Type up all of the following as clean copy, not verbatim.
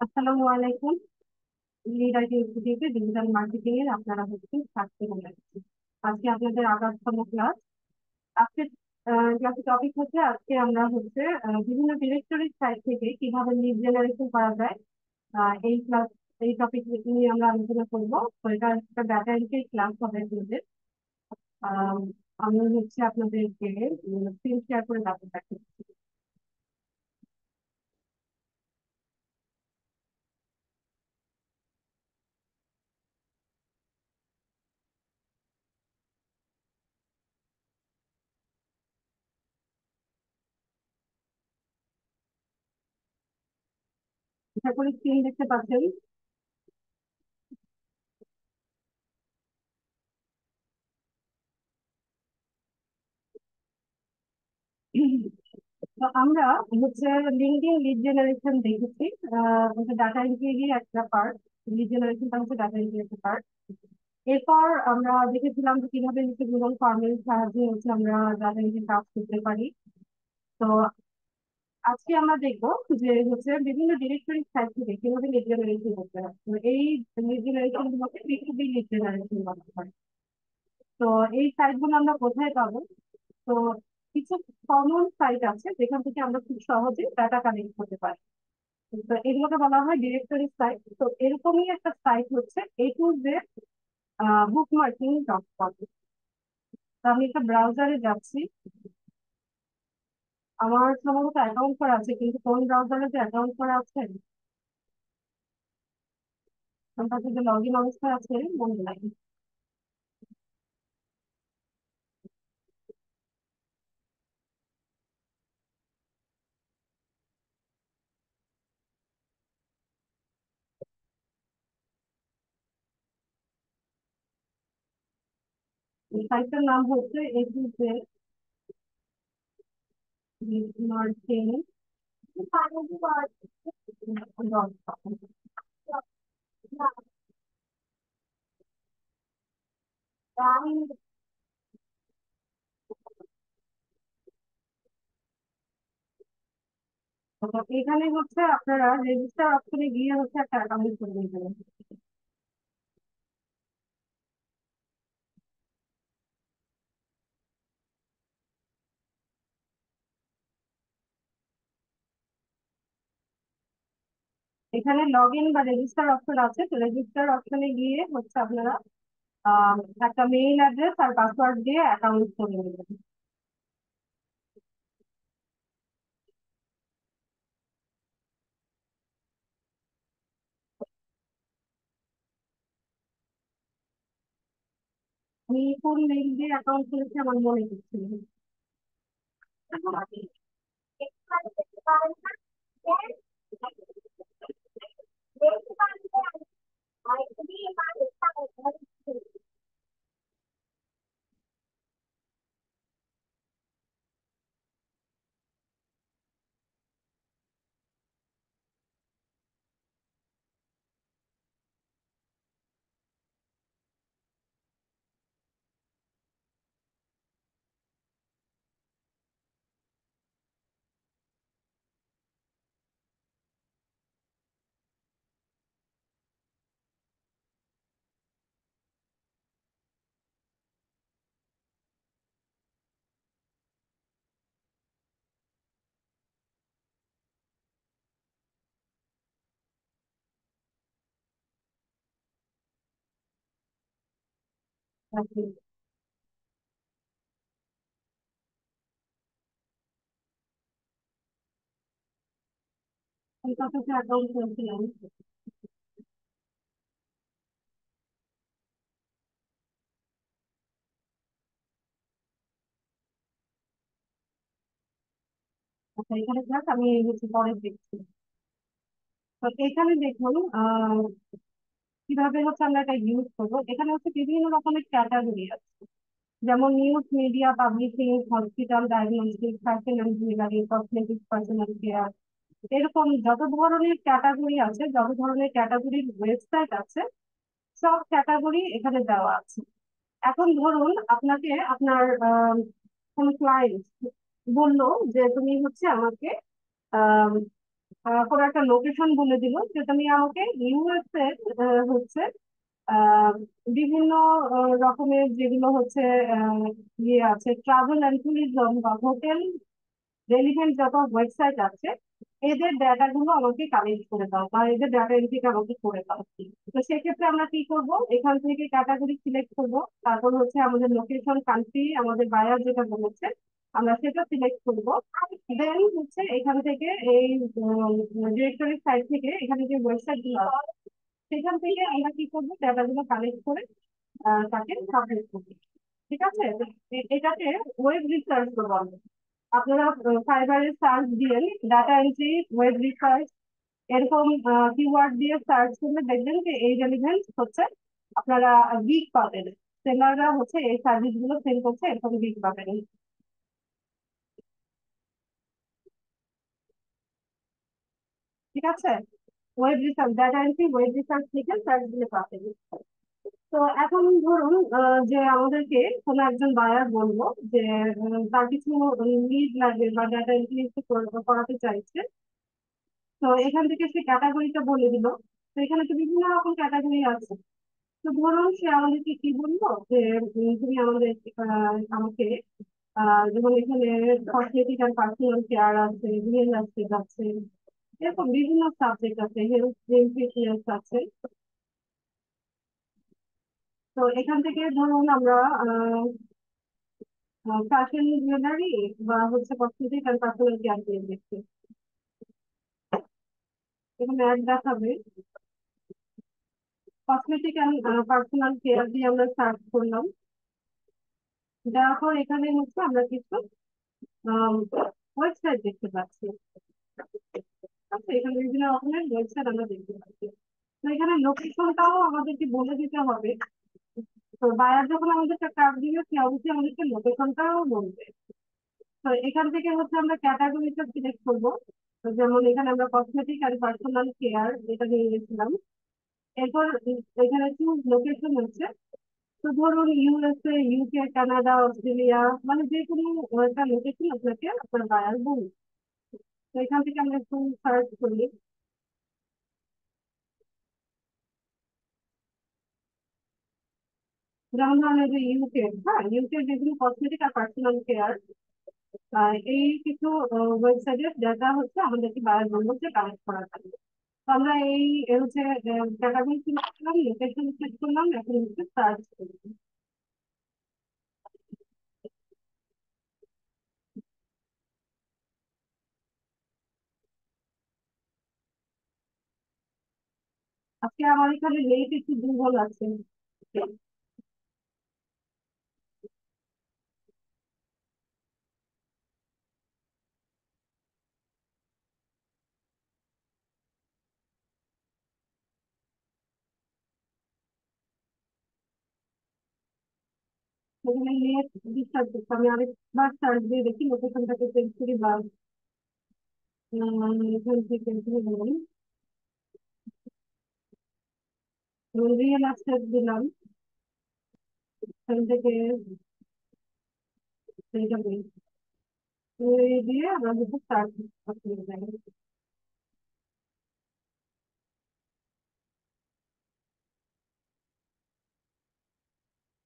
আসসালামু আলাইকুম। Lead IT ইনস্টিটিউটে ডিজিটাল মার্কেটিং এর আপনারা হচ্ছে ছাত্রী হয়ে যাচ্ছি। আজকে আপনাদের 8তম ক্লাস। আজকের ক্লাসের টপিক হচ্ছে, আজকে আমরা হচ্ছে বিভিন্ন ডিরেক্টরি সাইট থেকে কিভাবে লিড জেনারেশন করা যায়। এই টপিক নিয়ে আমরা আলোচনা করবো। তো এটা একটা ডাটা এন্ট্রি ক্লাস হবে আপনাদের। আহ, আমি হচ্ছে আপনাদেরকে স্ক্রিন শেয়ার করে তারপর দেখাচ্ছি। আশা করি স্ক্রিন দেখতে পাচ্ছেন। তো আমরা হচ্ছে লিঙ্কডিন লিড জেনারেশন দেখেছি। ডাটা এন্ট্রি একটা পার্ট, লিড জেনারেশনটা হচ্ছে ডাটা এন্ট্রি একটা পার্ট। এরপর আমরা দেখেছিলাম যে কিভাবে হচ্ছে গুগল ফর্মের সাহায্যে হচ্ছে আমরা ডাটা এন্ট্রি কাজ করতে পারি। তো আজকে আমরা দেখবো যে হচ্ছে বিভিন্ন ডিরেক্টরি সাইট থেকে কিভাবে লিড জেনারেশন করতে হয়। তো এই লিড জেনারেশন গুলোকে B2B লিড জেনারেশন বলা হয়। তো এই সাইট গুলো আমরা কোথায় পাবো? তো কিছু কমন সাইট আছে যেখান থেকে আমরা খুব সহজে ডাটা কালেক্ট করতে পারি। তো এগুলোকে বলা হয় ডিরেক্টরি সাইট। তো এরকমই একটা সাইট হচ্ছে A to Z bookmarking.com। তো আমি একটা ব্রাউজারে যাচ্ছি। আমার সম্ভবত অ্যাকাউন্ট করা আছে, কিন্তু কোন ব্রাউজারে যে অ্যাকাউন্ট করা আছে আমার কাছে যে লগ ইন অবস্থায় আছে মনে নাই। এই সাইটটার নাম হচ্ছে A to Z bookmarking.com। এখানে হচ্ছে আপনারা রেজিস্টার অপশনে গিয়ে হচ্ছে একটা অ্যাকাউন্ট করে নেবেন। এখানে লগ ইন বা রেজিস্টার অপশন আছে। তো রেজিস্টার অপশনে গিয়ে হচ্ছে আপনারা আহ, একটা মেইল অ্যাড্রেস আর পাসওয়ার্ড দিয়ে অ্যাকাউন্ট করে নেবেন। আমি কোন মেইল দিয়ে অ্যাকাউন্ট করেছি আমার মনে হচ্ছে না। আমি কাছে অ্যাকাউন্ট করেছিলাম। আচ্ছা, এখানে থাক, আমি হচ্ছে পরে দেখছি। তো এখানে দেখুন কিভাবে হচ্ছে আমরা এটা ইউজ করবো। এখানে হচ্ছে বিভিন্ন রকমের ক্যাটাগরি আছে, যেমন news, media, publishing, hospital, diagnostic, fashion and jewellery, cosmetics, personal care. এরকম যত ধরনের ক্যাটাগরি আছে, যত ধরনের ক্যাটাগরির ওয়েবসাইট আছে, সব ক্যাটাগরি এখানে দেওয়া আছে। এখন ধরুন আপনাকে আপনার কোন ক্লায়েন্ট বললো যে তুমি হচ্ছে আমাকে কোনো একটা লোকেশন বলে দিল যে তুমি আমাকে ইউএস এর হচ্ছে আহ, বিভিন্ন রকমের যেগুলো হচ্ছে আহ, ইয়ে আছে ট্রাভেল অ্যান্ড ট্যুরিজম বা হোটেল রেলিভেন্ট যত ওয়েবসাইট আছে এদের ডাটা গুলো আমাকে কালেক্ট করে দাও বা এদের ডাটা এন্ট্রিটা আমাকে করে দাও। তো সেক্ষেত্রে আমরা কি করব, এখান থেকে ক্যাটাগরি সিলেক্ট করব, তারপর হচ্ছে আমাদের লোকেশন কান্ট্রি আমাদের বায়ার যেটা বলেছে আমরা সেটা সিলেক্ট করব। দেন হচ্ছে এখান থেকে এই ডিরেক্টরি সাইট থেকে এখানে যে ওয়েবসাইট গুলো আছে, সেখান থেকে আমরা কি করবো ডাটা গুলো কালেক্ট করে তাকে সাবমিট করবো। ঠিক আছে, তো এটাকে ওয়েব রিসার্চ বলে। আপনারা ফাইবারে সার্চ দিয়ে ডাটা এন্ট্রি, ওয়েব রিসার্চ এরকম কিওয়ার্ড দিয়ে সার্চ করলে দেখবেন যে এই রেলিভেন্ট হচ্ছে আপনারা গিগ পাবেন। সেলাররা হচ্ছে এই সার্ভিস গুলো সেল করছে, এরকম গিগ পাবেন। ঠিক আছে, web research, data entry, web research লিখে সার্চ দিলে পাবেন। তো এখন ধরুন যে আমাদেরকে কোনো একজন বায়ার বললো যে তার কিছু লিড লাগবে বা ডাটা এন্ট্রি করাতে চাইছে। তো এখান থেকে সে ক্যাটাগরিটা বলে দিল। তো এখানে তো বিভিন্ন রকম ক্যাটাগরি আছে। তো ধরুন সে আমাদেরকে কি বললো যে তুমি আমাদের আমাকে যেমন এখানে কসমেটিক আর পার্সোনাল কেয়ার আছে, রিয়েল এস্টেট আছে, এরকম বিভিন্ন সাবজেক্ট আছে, হেলথ ফিটনেস আছে। তো এখান থেকে ধরুন আমরা ফ্যাশন জুয়েলারি বা হচ্ছে কসমেটিক আর পার্সোনাল কেয়ার দিয়ে দেখছি। এখানে অ্যাড দেখাবে কসমেটিক অ্যান্ড পার্সোনাল কেয়ার দিয়ে আমরা সার্চ করলাম। দেওয়ার পর এখানে হচ্ছে আমরা কিছু ওয়েবসাইট দেখতে পাচ্ছি। আচ্ছা, এখানে বিভিন্ন রকমের ওয়েবসাইট আমরা দেখতে পাচ্ছি। তো এখানে লোকেশনটাও আমাদেরকে বলে দিতে হবে। তো বায়ার যখন আমাদেরকে কার্ড দিবে সে অবশ্যই আমাদেরকে লোকেশনটাও বলবে। তো এখান থেকে হচ্ছে আমরা ক্যাটাগরিটা সিলেক্ট করবো। তো যেমন এখানে আমরা কসমেটিক আর পার্সোনাল কেয়ার এটা নিয়ে গেছিলাম। এরপর এখানে চুজ লোকেশন হচ্ছে, তো ধরুন ইউএসএ, ইউকে, কানাডা, অস্ট্রেলিয়া, মানে যে কোনো একটা লোকেশন আপনাকে আপনার বায়ার বলুন। তো এখান থেকে আমরা একটু সার্চ করি। যেমন ধরুন এই যে ইউকে, হ্যাঁ ইউকে যেগুলো কসমেটিক আর পার্সোনাল কেয়ার, এই কিছু ওয়েবসাইটের ডাটা হচ্ছে আমাদেরকে বায়ার বলবো যে কালেক্ট করা থাকবে। তো আমরা এই হচ্ছে ডাটাগুলো সিলেক্ট করলাম, লোকেশন সিলেক্ট করলাম, এখন হচ্ছে সার্চ করবো। আজকে আমার এখানে রেট একটু দুর্বল আছে। সেখানে নেট ডিস্টার্ব করছে, আমি আরেকবার সার্চ দিয়ে দেখি লোকেশনটাকে চেঞ্জ করি বা এখান থেকে ধরুন রিয়েল অ্যাক্সেস দিলাম, এখান থেকে এইটা দিই, এই দিয়ে আমরা হচ্ছে সার্চ করতে যাই।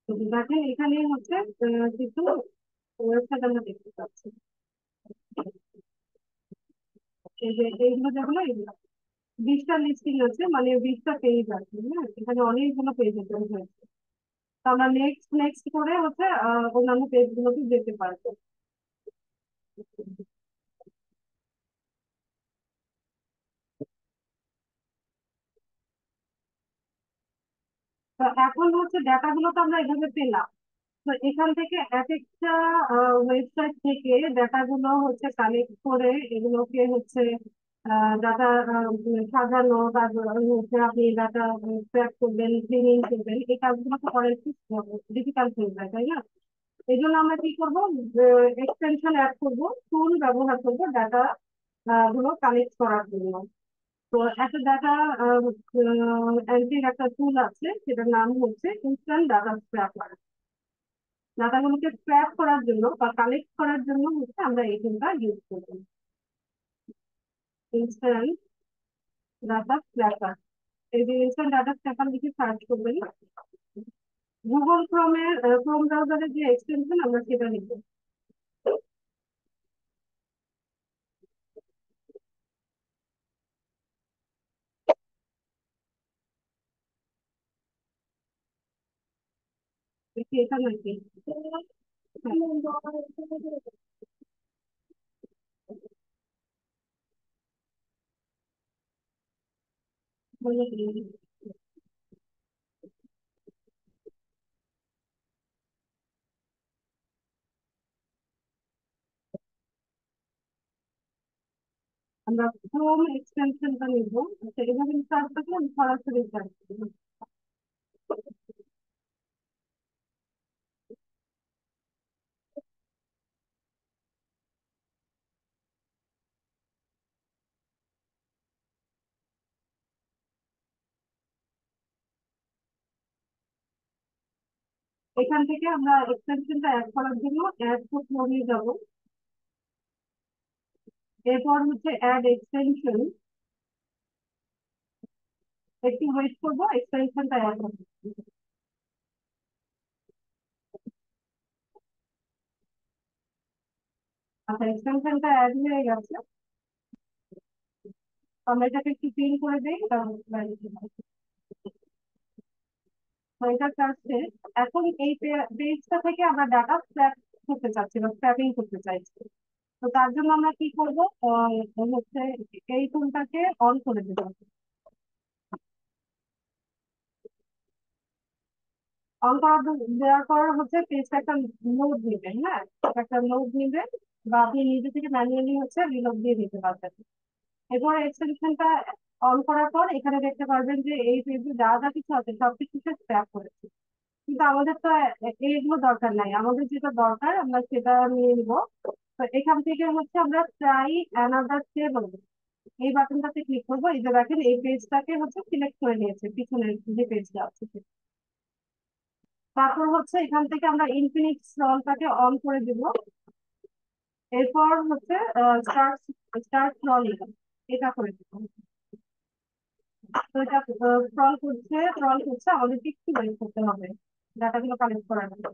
তো দেখেন এখানে হচ্ছে কিছু ওয়েবসাইট আমরা দেখতে পাচ্ছি। এই যে এইগুলো যেগুলো এগুলো 20টা লিস্টিং আছে, মানে 20টা পেজ আছে, হ্যাঁ এখানে অনেকগুলো পেজ হয়েছে। তো আমরা নেক্সট নেক্সট করে হচ্ছে অন্যান্য পেজ গুলোতে যেতে পারবো। তো এখন হচ্ছে ডাটা গুলো তো আমরা এভাবে পেলাম। তো এখান থেকে এক একটা ওয়েবসাইট থেকে ডাটা গুলো হচ্ছে কালেক্ট করে এগুলোকে হচ্ছে ডাটা সাজানো, তারপর হচ্ছে আপনি ডাটা ট্র্যাক করবেন, ক্লিনিং করবেন, এই কাজগুলো তো করা একটু ডিফিকাল্ট হয়ে যায়, তাই না? এই জন্য আমরা কি করবো, এক্সটেনশন অ্যাড করবো, টুল ব্যবহার করবো ডাটা গুলো কালেক্ট করার জন্য। তো একটা ডাটা এন্ট্রির একটা টুল আছে, সেটার নাম হচ্ছে ইনস্ট্যান্ট ডাটা স্ক্র্যাপার। ডাটাগুলোকে স্ক্র্যাপ করার জন্য বা কালেক্ট করার জন্য হচ্ছে আমরা এই টুলটা ইউজ করবো। Instant data snapper. এই যে ইনস্ট্যান্ট ডাটা স্ন্যাপার লিখে সার্চ করবেন, গুগল ক্রোমের ক্রোম ব্রাউজারের যে এক্সটেনশন আমরা সেটা লিখবো। দেখি এটা নাকি। আমরা ক্রোম এক্সটেনশনটা নিবো। আচ্ছা, এভাবে সার্চ করলে আমি সরাসরি সার্চ করবো। এখান থেকে আমরা এক্সটেনশনটা অ্যাড করার জন্য অ্যাড নিয়ে যাবো। এরপর হচ্ছে অ্যাড এক্সটেনশন, একটু ওয়েট করবো, এক্সটেনশনটা অ্যাড হবে। আচ্ছা, এক্সটেনশনটা অ্যাড হয়ে গেছে। আমরা এটাকে একটু পিন করে দিই, এটা কাছে। এখন এই পেজটা থেকে আমরা ডাটা স্ক্র্যাপ করতে চাচ্ছি বা স্ক্র্যাপিং করতে চাইছি। তো তার জন্য আমরা কি করবো, হচ্ছে এই টুলটাকে অন করে দেবো। অন করা দেওয়ার পর হচ্ছে পেজটা একটা লোড নেবে, হ্যাঁ, একটা লোড নিবে, বা আপনি নিজে থেকে ম্যানুয়ালি হচ্ছে রিলোড দিয়ে দিতে পারবেন। এরপর এক্সটেনশনটা অন করার পর এখানে দেখতে পারবেন যে এই পেজে যা যা কিছু আছে সবকিছু স্ক্র্যাপ করেছে। কিন্তু আমাদের তো এইগুলো দরকার নাই, আমাদের যেটা দরকার আমরা সেটা নিয়ে নিবো। তো এখান থেকে হচ্ছে আমরা ট্রাই অ্যানাদার টেবল, এই বাটনটাতে ক্লিক করবো। এই যে দেখেন এই পেজটাকে হচ্ছে সিলেক্ট করে নিয়েছে, পিছনের যে পেজটা আছে সেটা। তারপর হচ্ছে এখান থেকে আমরা ইনফিনিট স্ক্রলটাকে অন করে দিব। এরপর হচ্ছে স্টার্ট স্টার্ট স্ক্রলিং, এটা করে দিব। তো এটা স্ক্রল করছে, আমাদেরকে একটু ওয়েট করতে হবে ডাটাগুলো কালেক্ট করার জন্য।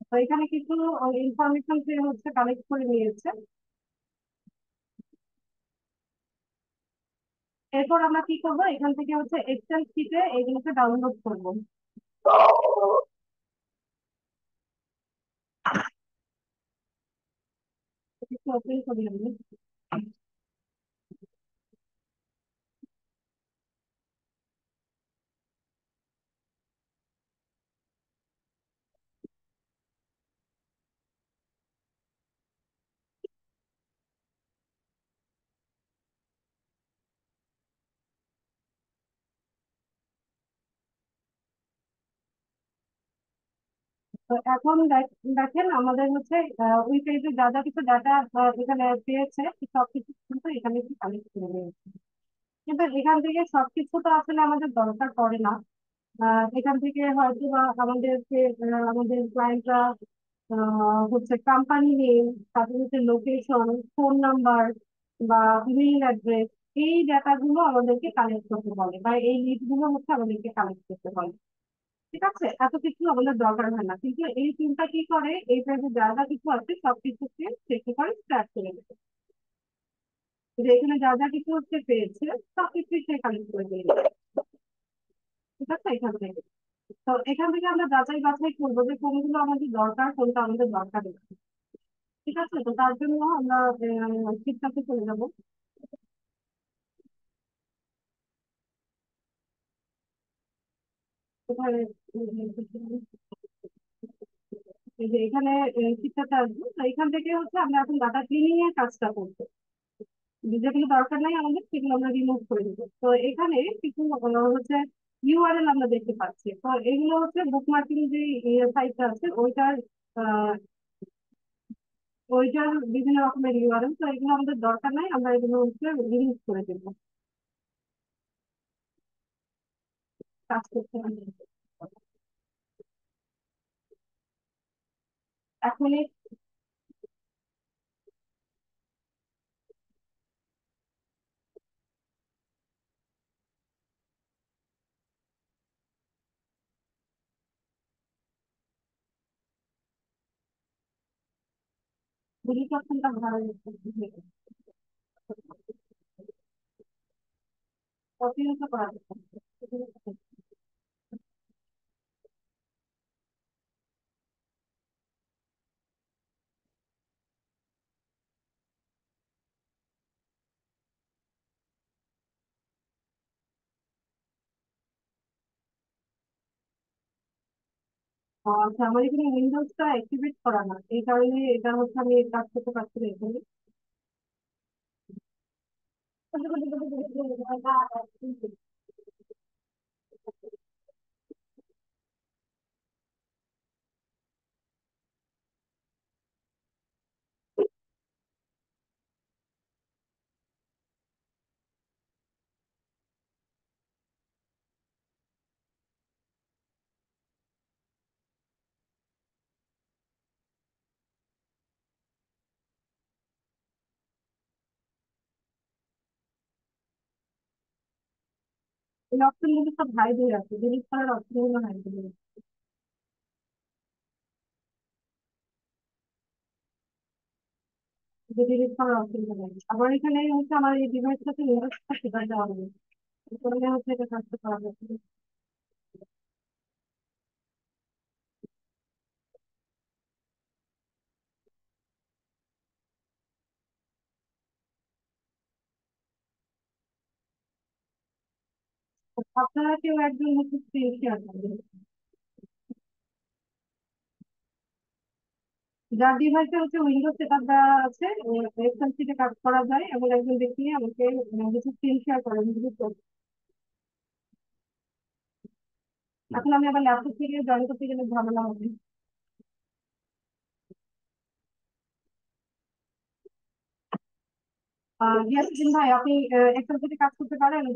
তো এখানে কিছু ইনফরমেশন সে হচ্ছে কালেক্ট করে নিয়েছে। এরপর আমরা কি করবো, এখান থেকে হচ্ছে এক্সেল শিটে এগুলোকে ডাউনলোড করবো। একটু ওপেন করি আমি। তো এখন দেখেন আমাদের হচ্ছে ওই পেজে যা যা কিছু ডাটা এখানে পেয়েছে সবকিছু কিন্তু এখানে কালেক্ট করে নিয়েছে। কিন্তু এখান থেকে সবকিছু তো আসলে আমাদের দরকার পড়ে না। এখান থেকে হয়তো বা আমাদেরকে আমাদের ক্লায়েন্টরা হচ্ছে কোম্পানি নেম, তারপরে হচ্ছে লোকেশন, ফোন নাম্বার বা ইমেইল অ্যাড্রেস, এই ডাটাগুলো আমাদেরকে কালেক্ট করতে বলে বা এই লিস্ট গুলো হচ্ছে আমাদেরকে কালেক্ট করতে বলে। ঠিক আছে, এত কিছু আমাদের দরকার হয় না, কিন্তু এই টিমটা কি করে, এই পেজে যা যা কিছু আছে সবকিছুকে সে কি করে স্টার্ট করে দেবে। যে এখানে যা যা কিছু হচ্ছে পেয়েছে সবকিছুই সে কালেক্ট করে দিয়ে দেবে। ঠিক আছে, এখান থেকে। তো এখান থেকে আমরা যাচাই বাছাই করবো যে কোনগুলো আমাদের দরকার, কোনটা আমাদের দরকার নেই। ঠিক আছে, তো তার জন্য আমরা ঠিকঠাক চলে যাবো। কোথায় এই যে এখানে ঠিকঠাক আসবো, তো এখান থেকে হচ্ছে আমরা এখন ডাটা ক্লিনিং এর কাজটা করবো। যেগুলো দরকার নাই আমাদের সেগুলো আমরা রিমুভ করে দিবো। তো এখানে কিছু হচ্ছে ইউআরএল আমরা দেখতে পাচ্ছি। তো এগুলো হচ্ছে বুকমার্কিং যে সাইটটা আছে ওইটার বিভিন্ন রকমের ইউআরএল, তো এগুলো আমাদের দরকার নাই, আমরা এগুলো হচ্ছে রিমুভ করে দেবো। কাজ করতে হবে। 1 মিনিট। বিলিপ অপশনটা ভালো প্রতিনিয়ত করা যেত। আচ্ছা, আমার এখানে উইন্ডোজটা অ্যাক্টিভেট করা না, এই কারণে এটা হচ্ছে আমি কাজ করতে পারছি না এখানে। এই অপশন গুলো সব হাইড হয়ে আছে, ডিলিট করার অপশন গুলো হাইড হয়ে আছে। যে ডিলিট করার অপশন গুলো নাই। আবার এখানে হচ্ছে আমার এই ডিভাইসটাতে উইন্ডোজটা সেটা দেওয়া হবে, এই কারণে হচ্ছে এটা কাজটা করা যাচ্ছে না। আপনারা কেউ একজন হচ্ছে স্ক্রিন শেয়ার করবেন, যার ডিভাইসে হচ্ছে উইন্ডোজ সেটআপ দেওয়া আছে, এক্সেল শিটে কাজ করা যায়, এবং একজন ব্যক্তি আমাকে কিছু স্ক্রিন শেয়ার করেন ভিজিট করতে। এখন আমি আবার ল্যাপটপ থেকে জয়েন করতে গেলে ঝামেলা হবে। গিয়াসুদ্দিন ভাই, আপনি এক্সেল শিটে কাজ করতে পারেন?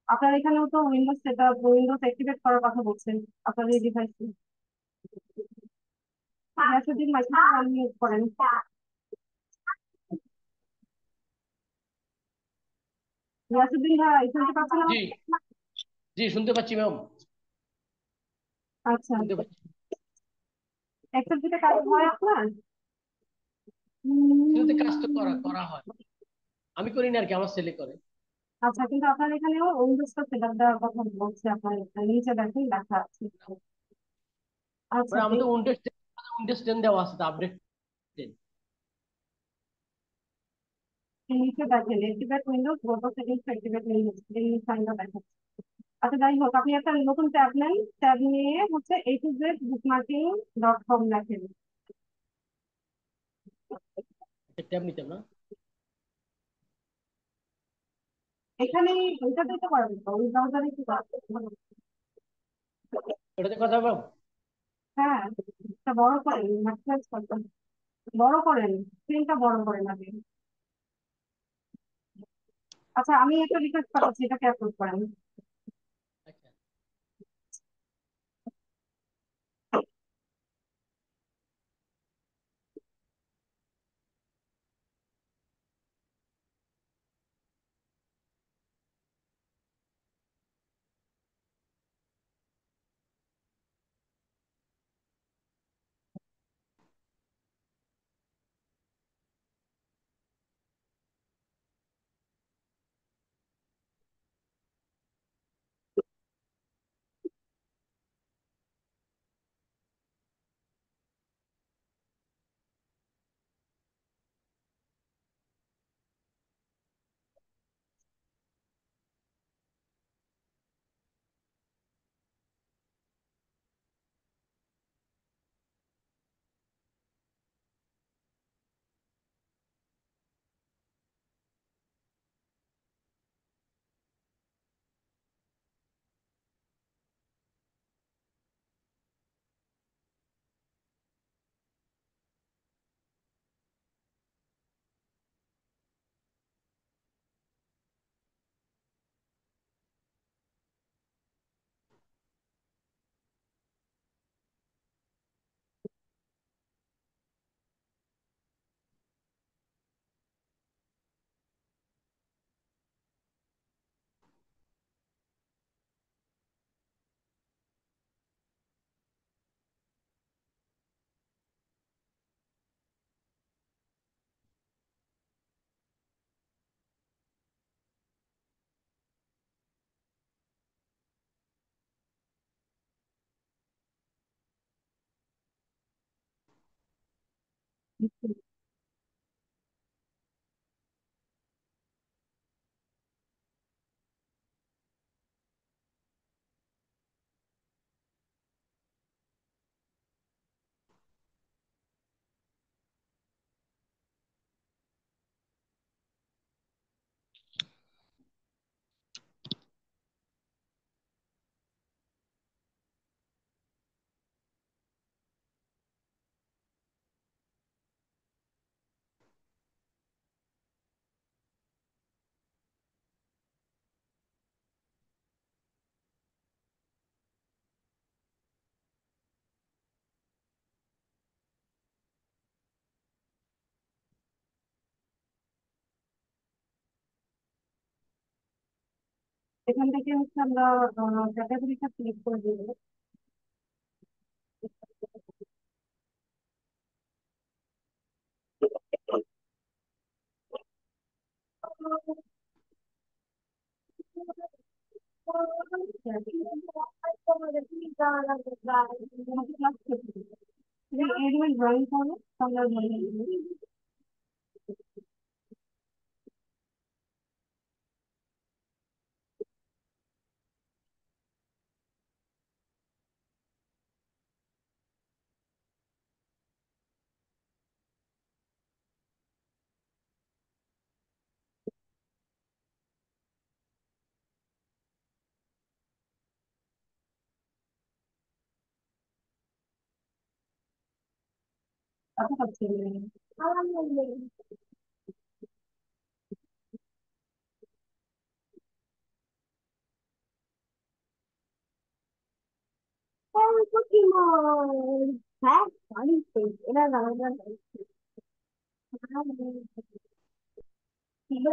আপনার এখানেও তো উইন্ডোজ সেটআপ, উইন্ডোজ অ্যাক্টিভেট করার কথা বলছেন আপনার এই ডিভাইসে। গিয়াসুদ্দিন মাইক্রোফোন আনমিউট করেন। গিয়াসুদ্দিন ভাই শুনতে পাচ্ছেন জি, আমাকে? জি শুনতে পাচ্ছি ম্যাম। আচ্ছা, শুনতে পাচ্ছি। এক্সেল শিটে কাজ হয় আপনার? এটাতে কাজ তো করা করা হয়, আমি করি না আর কি, আমার ছেলে করে। আচ্ছা, কিন্তু আপনার এখানেও উইন্ডোজটা সেটআপ দেওয়ার কথা বলছে, আপনার নিচে দেখেন লেখা আছে। আচ্ছা, মানে আমি তো উইন্ডোজ 10 দেওয়া আছে, তো আপডেট 10। নিচে দেখেন activate Windows global settings activate Windows, এই সাইনটা দেখাচ্ছে। আচ্ছা, যাই হোক, আপনি একটা নতুন ট্যাব নেন, ট্যাব নিয়ে হচ্ছে a2z bookmarking.com লেখেন। ট্যাব নিতাম না। এখানে ওইটা দিতে পারবেন তো, ওই ব্রাউজারে কি পারবেন? ওটাতে কথা ম্যাম। হ্যাঁ, এটা বড় করেন, ম্যাক্সিমাইজ করবেন, বড় করেন, স্ক্রিনটা বড় করেন আগে। আচ্ছা, আমি একটা রিকোয়েস্ট পাঠাচ্ছি, এটাকে অ্যাপ্রুভ করেন। আচ্ছা, এখান থেকে হচ্ছে আমরা ক্যাটাগরিটা সিলেক্ট করে দেবো। এগুলো ড্রয়িং করবো, আমরা ড্রয়িং। আচ্ছা পাচ্ছি। হ্যাঁ, জানি তো, এরা রামায়ণ ছিল।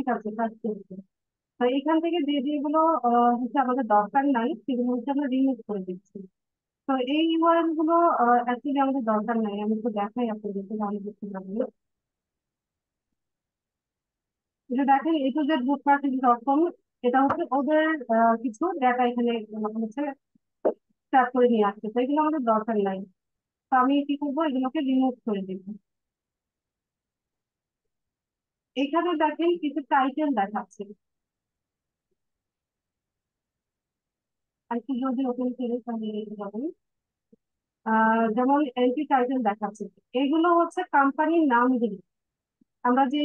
ঠিক আছে, কাজ করছে। তো এখান থেকে যে যেগুলো হচ্ছে আমাদের দরকার নাই সেগুলো হচ্ছে আমরা রিমুভ করে দিচ্ছি। তো এই ইউআরএল গুলো অ্যাকচুয়ালি আমাদের দরকার নাই, আমি একটু দেখাই আপনাদেরকে তাহলে বুঝতে পারবেন। এটা দেখেন a2z.bookmarketing.com, এটা হচ্ছে ওদের কিছু ডেটা এখানে হচ্ছে স্টার্ট করে নিয়ে আসছে, তো এগুলো আমাদের দরকার নাই। তো আমি কি করবো, এগুলোকে রিমুভ করে দেবো। এখানে দেখেন কিছু টাইটেল দেখাচ্ছে, আর কি যদি ওপেন করে তাহলে দেখতে পাবেন। যেমন এন্ট্রি টাইটেল দেখাচ্ছে, এগুলো হচ্ছে কোম্পানির নামগুলো। আমরা যে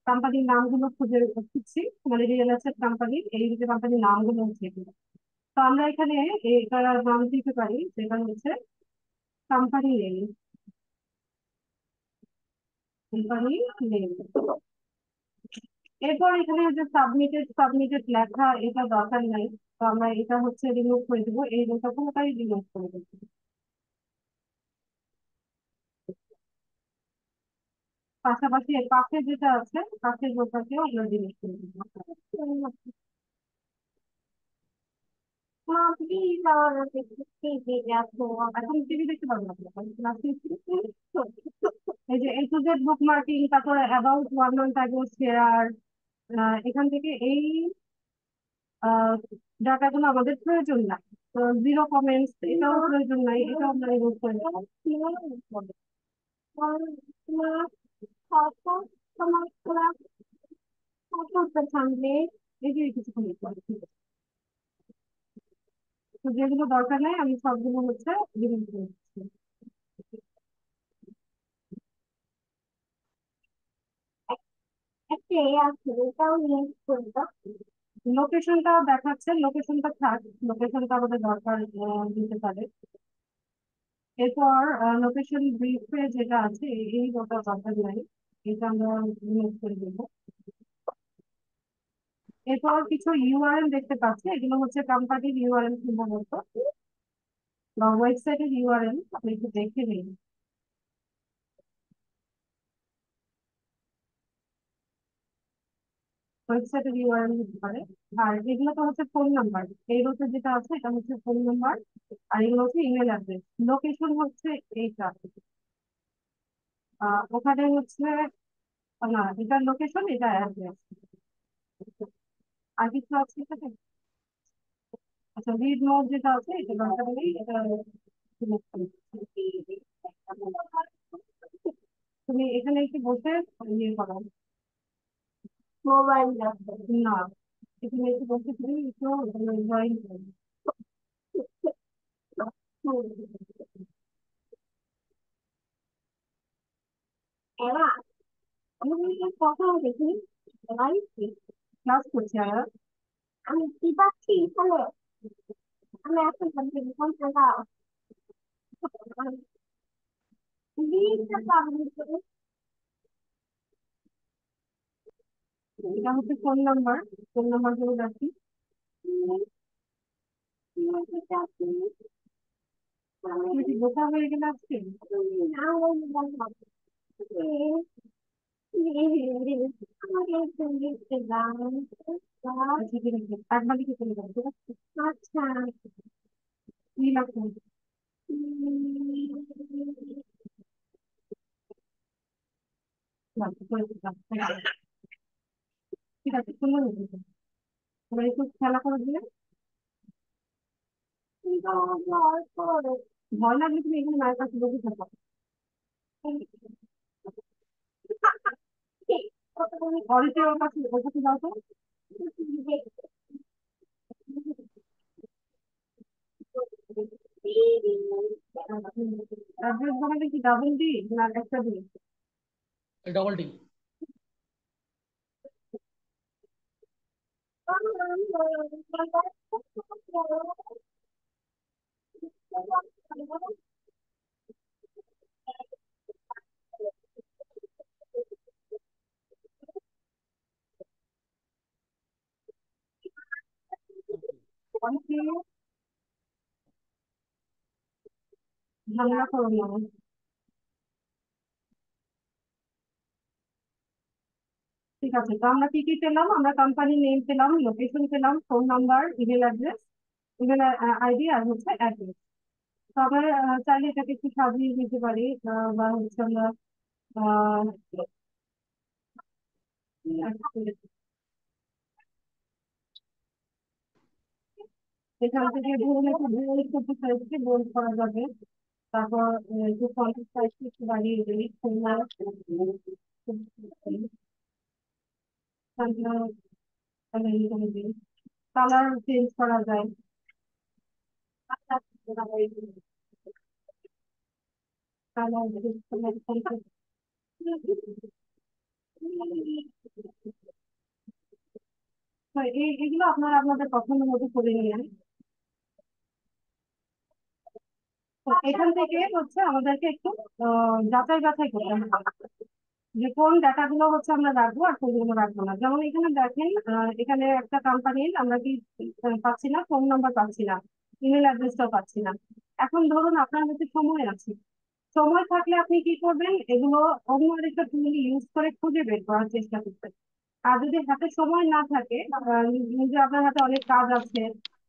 কোম্পানির নামগুলো খুঁজছি, মানে রিয়েল এস্টেট কোম্পানির এই যে কোম্পানির নামগুলো হচ্ছে এগুলো। তো আমরা এখানে এটার নাম দিতে পারি, যেটা হচ্ছে কোম্পানি নেম। কোম্পানি নেম, এরপর এখানে যে সাবমিটেড সাবমিটেড লেখা, এটা দরকার নাই। তো আমরা এটা হচ্ছে রিমুভ করে দেবো, এই দুটো পুরোটাই রিমুভ করে দেবো। পাশাপাশি এর পাশে যেটা আছে, পাশের গোটাকেও আমরা রিমুভ করে দেবো। এখন টিভি দেখতে পারবেন আপনি। এই যে A to Z book marking, তারপরে about one month ago share, এখান থেকে এই ডাটাগুলো আমাদের প্রয়োজন নাই। তো জিরো কমেন্টস, এটাও প্রয়োজন নাই, এটাও আমরা রিমুভ করে দেবো। এই যে কিছুক্ষণ পরে, ঠিক আছে। তো যেগুলো দরকার নাই আমি সবগুলো হচ্ছে রিমুভ করে দিচ্ছি। লোকেশনটা দেখাচ্ছে, লোকেশনটা থাক, লোকেশনটা আমাদের দরকার দিতে পারে। এরপর লোকেশন ব্রিফে যেটা আছে এই গোটা দরকার নাই, এটা আমরা রিমুভ করে দেবো। এরপর কিছু ইউআরএল দেখতে পাচ্ছি, এগুলো হচ্ছে কোম্পানির ইউআরএল সম্ভবত, বা ওয়েবসাইটের ইউআরএল, আপনি একটু দেখে নিন। ওয়েবসাইটের ইউআরএল হতে পারে। আর এগুলো তো হচ্ছে ফোন নাম্বার, এই রোতে যেটা আছে এটা হচ্ছে ফোন নাম্বার, আর এগুলো হচ্ছে ইমেল অ্যাড্রেস। লোকেশন হচ্ছে এইটা, ওখানে হচ্ছে না, এটা লোকেশন, এটা অ্যাড্রেস। আর কিছু আছে এখানে? আচ্ছা, রিড মোড যেটা আছে এটা দরকার নেই, এটা select করে দিচ্ছি। তুমি এখানে একটু বসে ইয়ে করো, মোবাইল না, এখানে একটু বসে তুমি একটু ড্রয়িং করো। এরা আমি কথা দেখি, ক্লাস করছি আর আমি কি পাচ্ছি তাহলে, আমি এখন ভাবছি কোন জায়গা এটা হচ্ছে ফোন নাম্বার, ফোন নাম্বার গুলো রাখি। তুমি কি বোকা হয়ে গেলে আজকে? আচ্ছা, ঠিক আছে, এক বালিকে চলে যাবো, ঠিক আছে? আচ্ছা, কি লাগবে? লাগবে, করে দিলাম। ঠিক আছে, সুন্দর হয়েছে। তোমরা একটু খেলা করে দিলে, ভয় লাগলে তুমি এখানে মায়ের কাছে বসে থাকো। ঘরেতে ওর কাছে যাও তো। অ্যাড্রেস বলাটা কি ডাবল ডি না একটা ডি? Double T. অনেকে ঝামেলা করো না। ঠিক ঠিক আছে, তো আমরা কি কি পেলাম? আমরা কোম্পানি নেম পেলাম, লোকেশন পেলাম, phone number, email address, email ID, আর হচ্ছে অ্যাড্রেস। তো আমরা চাইলে এটাকে একটু সাজিয়ে দিতে পারি, বা হচ্ছে আমরা আহ এখান থেকে ধরুন একটু বোল্ড করতে চাইছি, বোল্ড করা যাবে। তারপর একটু ফন্টের সাইজ একটু বাড়িয়ে দিই, কালার চেঞ্জ করা যায়। কালার এগুলো আপনারা আপনাদের পছন্দ মতো করে নিলেন। তো এখান থেকে হচ্ছে আমাদেরকে একটু যাচাই বাছাই করতে হবে যে কোন ডাটা গুলো হচ্ছে আমরা রাখবো আর কোনগুলো রাখবো না। যেমন এখানে দেখেন, এখানে একটা কোম্পানির আমরা কি পাচ্ছি না, ফোন নাম্বার পাচ্ছি না, ইমেল অ্যাড্রেসটাও পাচ্ছি না। এখন ধরুন আপনার হাতে সময় আছে, সময় থাকলে আপনি কি করবেন, এগুলো অন্য আরেকটা টুল ইউজ করে খুঁজে বের করার চেষ্টা করবেন। আর যদি হাতে সময় না থাকে, যে আপনার হাতে অনেক কাজ আছে,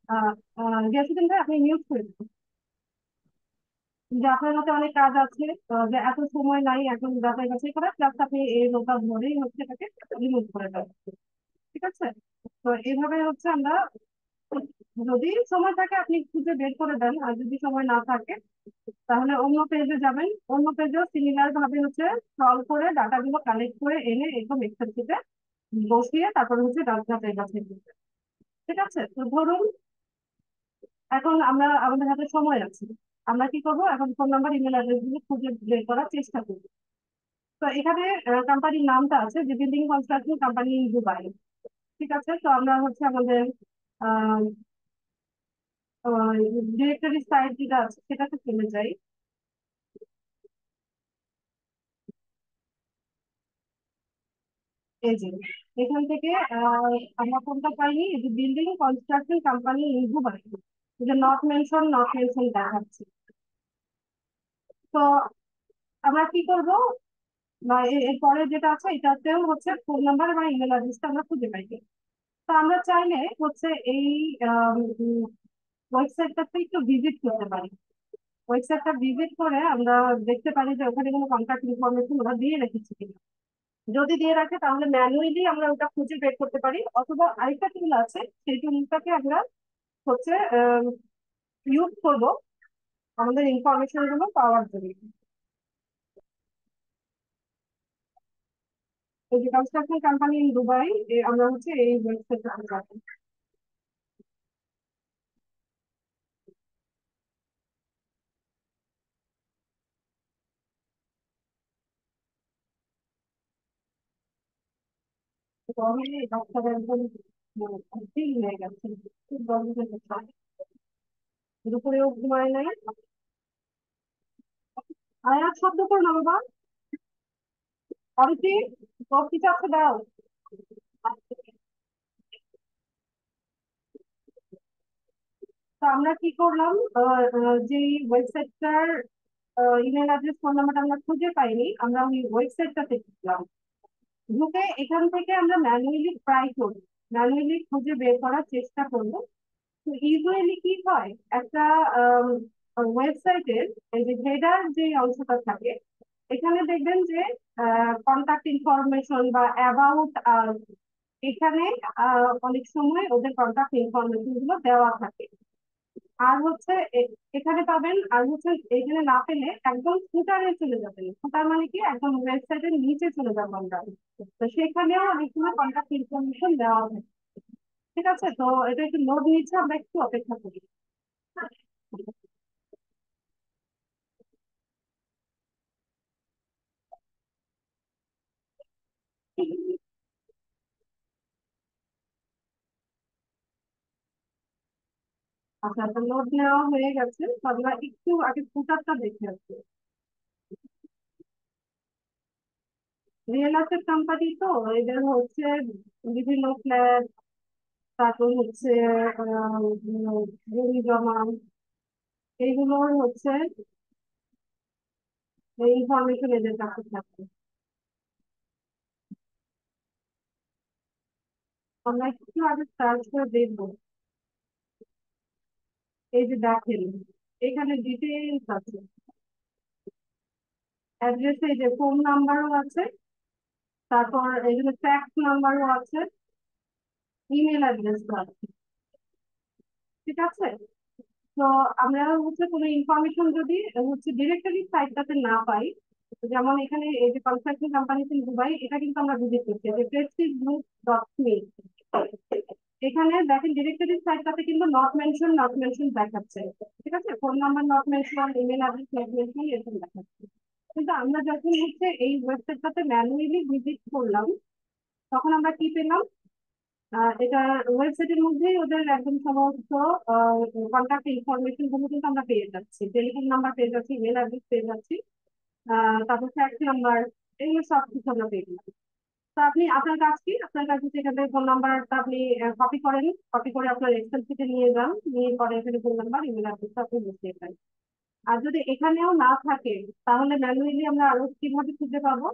আহ গিয়াসুদ্দিন ভাই আপনি মিউট করে দিন। যে আপনার হাতে অনেক কাজ আছে, যে এত সময় নাই এখন যাচাই বাছাই করা, প্লাস আপনি এই রোগটা ধরেই হচ্ছে এটাকে রিমুভ করে দেবেন। ঠিক আছে, তো এইভাবে হচ্ছে আমরা, যদি সময় থাকে আপনি খুঁজে বের করে দেন, আর যদি সময় না থাকে তাহলে অন্য পেজে যাবেন, অন্য পেজেও সিমিলার ভাবে হচ্ছে স্ক্রল করে ডাটাগুলো কালেক্ট করে এনে এরকম এক্সেল শিটে বসিয়ে তারপরে হচ্ছে যাচাই বাছাই করতে। ঠিক আছে, তো ধরুন এখন আমরা, আমাদের হাতে সময় আছে, আমরা কি করব, এখন ফোন নাম্বার ইমেল অ্যাড্রেস গুলো খুঁজে বের করার চেষ্টা করবো। তো এখানে কোম্পানির নামটা আছে যে building construction company in Dubai. ঠিক আছে, তো আমরা হচ্ছে আমাদের ডিরেক্টরি সাইট যেটা আছে সেটাতে চলে যাই। এই যে এখান থেকে আমরা কোনটা পাইনি, এই যে building construction company in Dubai, এই যে নট মেনশন দেখাচ্ছে। তো আমরা কি করব, বা এরপরে যেটা আছে এটাতেও হচ্ছে ফোন নাম্বার এবং ইমেল অ্যাড্রেসটা আমরা খুঁজে পাই। তো আমরা চাইলে হচ্ছে এই ওয়েবসাইটটাতে একটু ভিজিট করতে পারি। ওয়েবসাইটটা ভিজিট করে আমরা দেখতে পারি যে ওখানে কোনো কন্ট্যাক্ট ইনফরমেশন ওরা দিয়ে রেখেছে কিনা। যদি দিয়ে রাখে তাহলে ম্যানুয়ালি আমরা ওটা খুঁজে বের করতে পারি, অথবা আরেকটা টুল আছে সেই টুলটাকে আমরা হচ্ছে ইউজ করবো আমাদের ইনফরমেশন গুলো পাওয়ার জন্য। এই যে কনস্ট্রাকশন কোম্পানি ইন দুবাই, আমরা হচ্ছে এই ওয়েবসাইটে যাবো। তাহলে বাচ্চারা একদম ঠিক হয়ে গেছে, খুব গরম হয়ে গেছে, দুপুরেও ঘুমায় নাই। আয়াত শব্দ করো না বাবা, অরিতি তোর কি চাচ্ছে দাও। তো আমরা কি করলাম, যে ওয়েবসাইটটার ইমেল অ্যাড্রেস ফোন নাম্বারটা আমরা খুঁজে পাইনি, আমরা ওই ওয়েবসাইটটাতে ঢুকলাম। ঢুকে এখান থেকে আমরা ম্যানুয়ালি ট্রাই করবো, ম্যানুয়ালি খুঁজে বের করার চেষ্টা করবো। তো ইউজুয়ালি কি হয়, একটা ওয়েবসাইটের এই যে হেডার যে অংশটা থাকে, এখানে দেখবেন যে কন্টাক্ট ইনফরমেশন বা অ্যাবাউট, এখানে অনেক সময় ওদের কন্টাক্ট ইনফরমেশন গুলো দেওয়া থাকে। আর হচ্ছে এখানে পাবেন, আর হচ্ছে এখানে না পেলে একদম ফুটারে চলে যাবেন। ফুটার মানে কি, একদম ওয়েবসাইটের নিচে চলে যাবো আমরা। তো সেখানেও অনেক সময় কন্টাক্ট ইনফরমেশন দেওয়া হয়। ঠিক আছে, তো এটা একটু লোড নিচ্ছে, আমরা একটু অপেক্ষা করি। আচ্ছা, তো লোড নেওয়া হয়ে গেছে, তো আমরা একটু আগে ফুটারটা দেখে আসবো। রিয়েল এস্টেট কোম্পানি তো, এদের হচ্ছে বিভিন্ন ফ্ল্যাট, তারপর হচ্ছে জমি জমা, এইগুলোর হচ্ছে ইনফরমেশন এদের কাছে থাকে। আমরা একটু আগে সার্চ করে দেখবো। এই যে দেখেন, এখানে ডিটেইলস আছে, অ্যাড্রেসে এই যে ফোন নাম্বারও আছে, তারপর এখানে ফ্যাক্স নাম্বারও আছে, ইমেল অ্যাড্রেসও আছে। ঠিক আছে। তো আমরা কোনো ইনফরমেশন যদি ডিরেক্টলি সাইটটাতে না পাই, যেমন এখানে এই যে কনস্ট্রাকশন কোম্পানি ইন দুবাই, এটা কিন্তু আমরা ভিজিট করছি, যে প্রেস্টিজ গ্রুপ ডট মি। এখানে দেখেন ডিরেক্টরি সাইটটাতে কিন্তু নট মেনশন দেখাচ্ছে। ঠিক আছে, phone number not mention, email address not mention, এরকম দেখাচ্ছে। কিন্তু আমরা যখন এই ওয়েবসাইটটাতে ম্যানুয়ালি ভিজিট করলাম, তখন আমরা কি পেলাম? এটা ওয়েবসাইটের মধ্যেই ওদের একদম সমস্ত কন্ট্যাক্ট ইনফরমেশন গুলো কিন্তু আমরা পেয়ে যাচ্ছি, টেলিফোন নাম্বার পেয়ে যাচ্ছি, ইমেল অ্যাড্রেস পেয়ে যাচ্ছি, তারপর ফ্যাক্স নাম্বার, এগুলো সব কিছু আমরা পেয়ে যাচ্ছি। তো আপনি, আপনার কাজ কি, আপনার কাছে সেখানে ফোন নাম্বারটা আপনি কপি করেন, কপি করে আপনার এক্সেল শিটে নিয়ে যান, নিয়ে পরে এখানে ফোন নাম্বার ইমেল অ্যাড্রেসটা আপনি বসিয়ে দেন। আর যদি এখানেও না থাকে, তাহলে ম্যানুয়ালি আমরা আরো কিভাবে খুঁজে পাবো?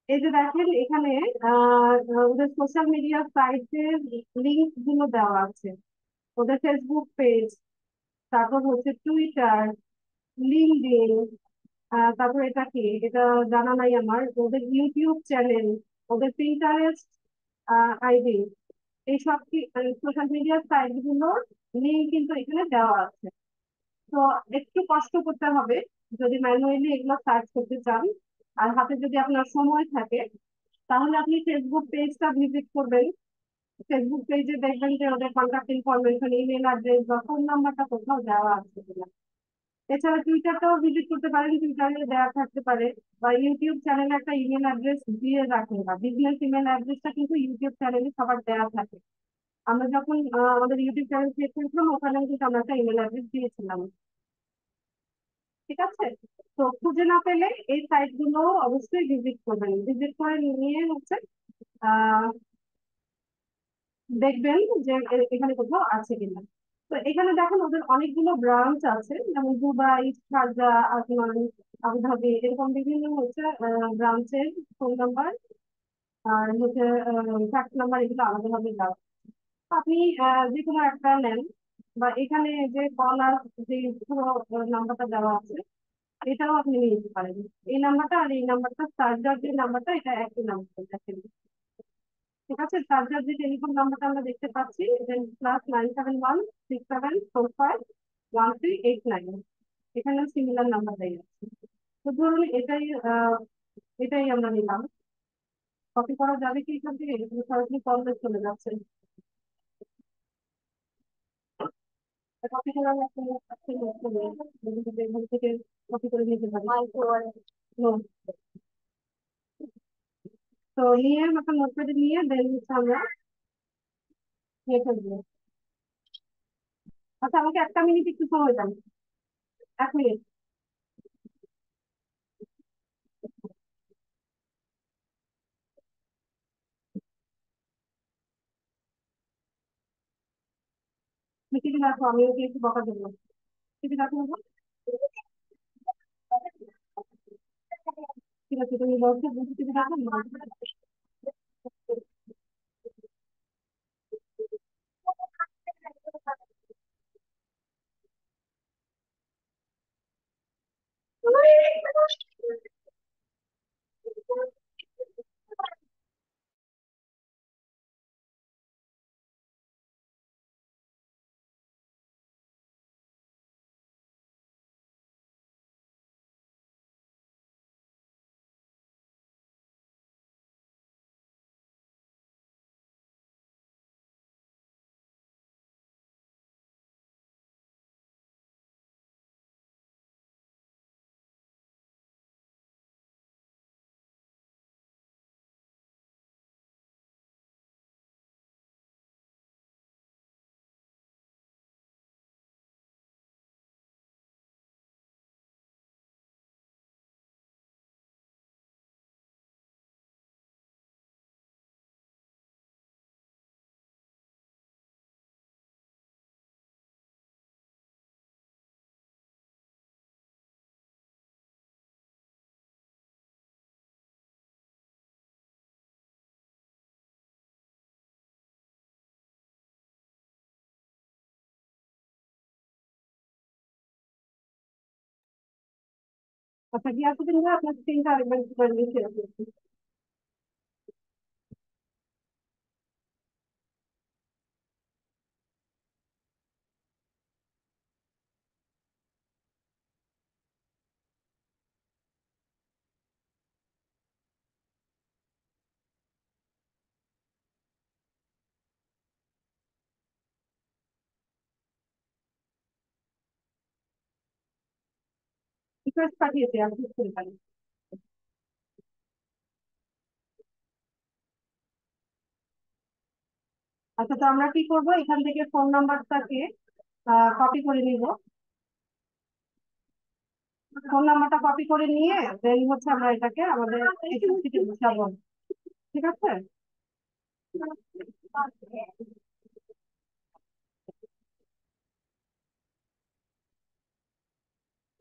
এই যে দেখেন এখানে আহ ওদের সোশ্যাল মিডিয়া সাইটের লিঙ্ক গুলো দেওয়া আছে, ওদের ফেসবুক পেজ, তারপর টুইটার, লিঙ্কডইন, তারপর এটা কি, এটা জানা নাই আমার, ওদের ইউটিউব চ্যানেল, ওদের পিন্টারেস্ট আইডি, এইসব কি সোশ্যাল মিডিয়া সাইট গুলোর লিঙ্ক কিন্তু এখানে দেওয়া আছে। তো একটু কষ্ট করতে হবে যদি ম্যানুয়ালি এগুলো সার্চ করতে চান। আর হাতে যদি আপনার সময় থাকে, তাহলে আপনি ফেসবুক পেজটা ভিজিট করবেন। ফেসবুক পেজে দেখবেন যে ওদের কন্ট্যাক্ট ইনফরমেশন, ইমেল অ্যাড্রেস বা ফোন নাম্বারটা কোথাও দেওয়া আছে কিনা। এছাড়া টুইটারটাও ভিজিট করতে পারেন, টুইটারে দেওয়া থাকতে পারে। বা ইউটিউব চ্যানেলে একটা ইমেল অ্যাড্রেস দিয়ে রাখেন, বা বিজনেস ইমেল অ্যাড্রেসটা কিন্তু ইউটিউব চ্যানেলে সবার দেওয়া থাকে। আমরা যখন আমাদের ইউটিউব চ্যানেল ক্রিয়েট করেছিলাম, ওখানে কিন্তু আমরা একটা ইমেল অ্যাড্রেস দিয়েছিলাম। ঠিক আছে। তো খুঁজে না পেলে এই সাইট গুলো অবশ্যই ভিজিট করবেন, ভিজিট করে নিয়ে আহ দেখবেন যে এখানে কোথাও আছে কিনা। তো এখানে দেখেন ওদের অনেকগুলো ব্রাঞ্চ আছে, যেমন দুবাই, শারজা, আজমান, আবুধাবি, এরকম বিভিন্ন ব্রাঞ্চের ফোন নাম্বার আর ফ্যাক্স নাম্বার, এগুলো আলাদাভাবে দেওয়া। আপনি যে কোনো একটা নেন, বা এখানে যে কলার যে পুরো নাম্বারটা দেওয়া আছে, এটাও আপনি নিয়ে নিতে পারেন। এই নাম্বারটা আর এই নাম্বারটা, চার্জার যে নাম্বারটা, এটা একই নাম্বার দেখেন। ঠিক আছে, চার্জার যে টেলিফোন নাম্বারটা আমরা দেখতে পাচ্ছি, এটা +971 67745 1389, এখানেও সিমিলার নাম্বার দেওয়া আছে। তো ধরুন এটাই আমরা নিলাম। কপি করা যাবে কি এখান থেকে? এখানে সরাসরি কল চলে যাচ্ছে, কপি করার একটা লোক চলে যাচ্ছে, এখান থেকে কপি করে নিতে পারি। No, তো নিয়ে একটা নোটপ্যাডে নিয়ে দেন আমরা নিয়ে ফেলবো। আচ্ছা, আমাকে একটা মিনিট একটু সময় দেন, 1 মিনিট। মিটিং রাখো, আমি ওকে একটু বকা দেবো। মিটিং রাখো বাবা। ঠিক আছে, তুমি বলছো বুঝতে রাখো। আচ্ছা, গিয়াসুদ্দিন ভাই, আপনার স্ক্রিনটা আরেকবার একটু করে দিয়ে share করুন। রিকোয়েস্ট পাঠিয়েছি, আপনি করে পারেন। আচ্ছা, তো আমরা কি করব, এখান থেকে ফোন নাম্বারটাকে কপি করে নিব। ফোন নাম্বারটা কপি করে নিয়ে দেন হচ্ছে আমরা এটাকে আমাদের থেকে বুঝাবো। ঠিক আছে।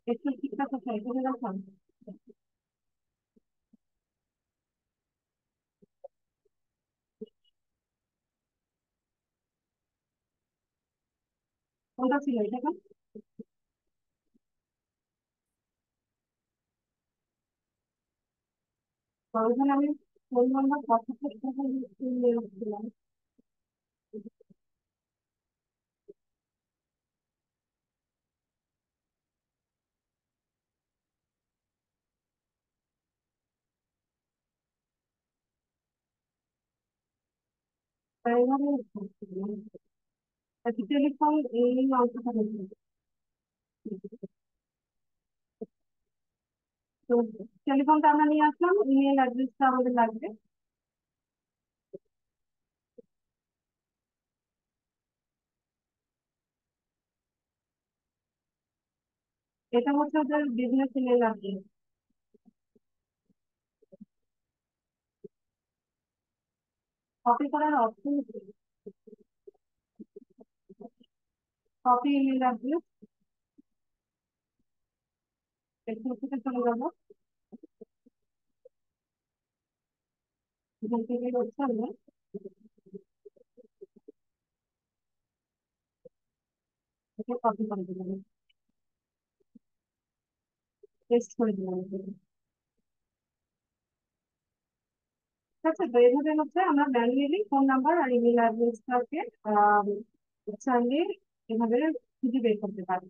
একটু ঠিকঠাক আছে, এখানে রাখুন। কোনটা ছিল এটা? তো ওইখানে আমি ফোন নাম্বার কপি করে নিয়েছিলাম। তাই এইভাবে টেলিফোন এই অংশটা দেখুন। তো টেলিফোনটা আমরা নিয়ে আসলাম, ইমেল অ্যাড্রেসটা আমাদের লাগবে। এটা হচ্ছে ওদের বিজনেস ইমেল অ্যাড্রেস। কপি করার অপশন, কপি ইমেল অ্যাড্রেস, এখান থেকে চলে যাবো। এখান থেকে হচ্ছে আমরা এটা কপি করে দিলাম, পেস্ট করে দিলাম। ঠিক আছে, তো এইভাবে হচ্ছে আমরা ম্যানুয়ালি ফোন নাম্বার আর ইমেল অ্যাড্রেসটাকে হচ্ছে আমি এভাবে খুঁজে বের করতে পারি।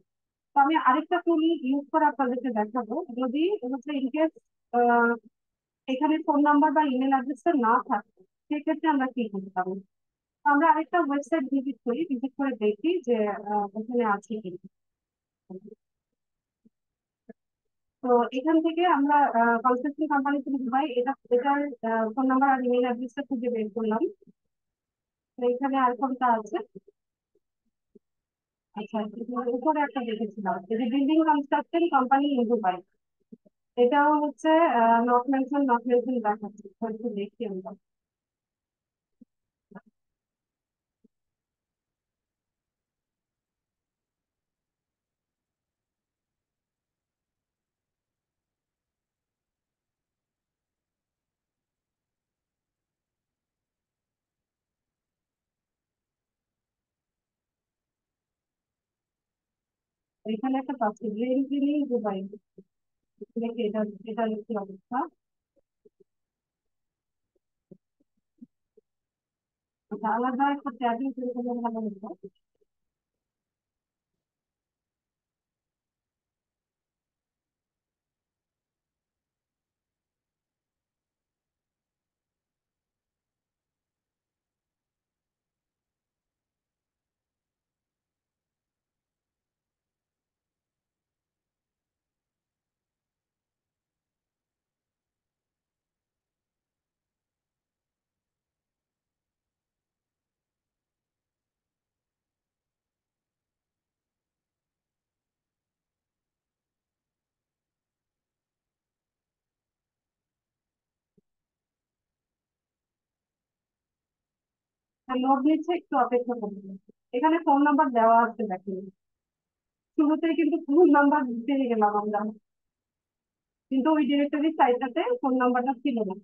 তো আমি আরেকটা টুল ইউজ করে আপনাদেরকে দেখাবো। যদি হচ্ছে ইনকেস এখানে ফোন নাম্বার বা ইমেল অ্যাড্রেসটা না থাকে, সেক্ষেত্রে আমরা কি করতে পারি। তো আমরা আরেকটা ওয়েবসাইট ভিজিট করি, ভিজিট করে দেখি যে ওখানে আছে কি। তো এখান থেকে আমরা কনস্ট্রাকশন কোম্পানি থেকে ভাই এটার ফোন নাম্বার আর ইমেল অ্যাড্রেসটা খুঁজে বের করলাম। তো এখানে আর কোনটা আছে? আচ্ছা, এখানে উপরে একটা দেখেছিলাম, এই যে building construction company in Dubai. এটাও হচ্ছে নট মেনশন দেখাচ্ছে, তো একটু দেখি আমরা। এখানে একটা পাচ্ছি, গ্রিন ক্লিনিং দুবাই। দেখি এটা কি অবস্থা। আচ্ছা, আলাদা একটা ট্যাবই করে দিলে ভালো হতো। লোড নিচ্ছে, একটু অপেক্ষা করবে। এখানে ফোন নাম্বার দেওয়া আছে দেখেন, শুরুতেই কিন্তু ফোন নাম্বার পেয়ে গেলাম আমরা, কিন্তু ওই ডিরেক্টরি সাইটটাতে ফোন নাম্বারটা ছিল না।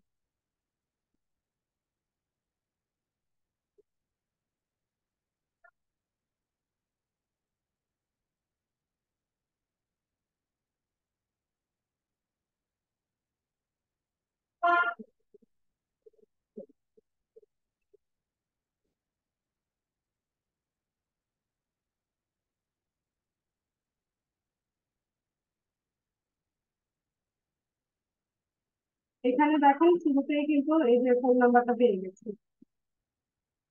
এখানে দেখেন শুরুতেই কিন্তু এই যে ফোন নাম্বারটা পেয়ে গেছি।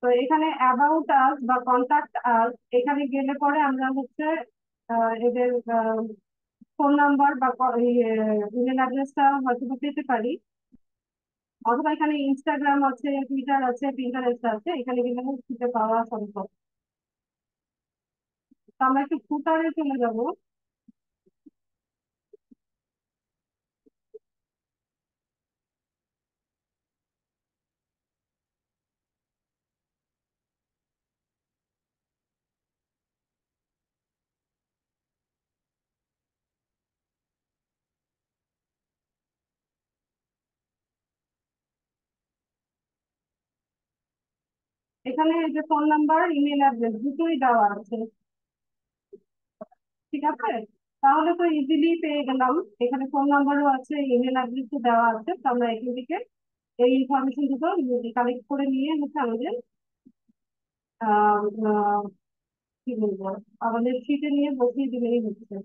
তো এখানে অ্যাবাউট আস বা কন্টাক্ট আস, এখানে গেলে পরে আমরা হচ্ছে এদের ফোন নাম্বার বা ইমেল অ্যাড্রেসটা হয়তো বা পেতে পারি, অথবা এখানে ইনস্টাগ্রাম আছে, টুইটার আছে, পিন্টারেস্ট আছে, এখানে গেলে খুঁজে পাওয়া সম্ভব। তো আমরা একটু ফুটারে চলে যাব। এখানে এই যে ফোন নাম্বার, ইমেল অ্যাড্রেস দুটোই দেওয়া আছে, ঠিক আছে? তাহলে তো ইজিলি পেয়ে গেলাম। এখানে ফোন নাম্বারও আছে, ইমেল অ্যাড্রেসও দেওয়া আছে। তো আমরা এখান থেকে এই ইনফরমেশন দুটো কালেক্ট করে নিয়ে হচ্ছে আমাদের আহ আহ, কি বলবো, আমাদের শীটে নিয়ে বসিয়ে দিলেই হচ্ছে।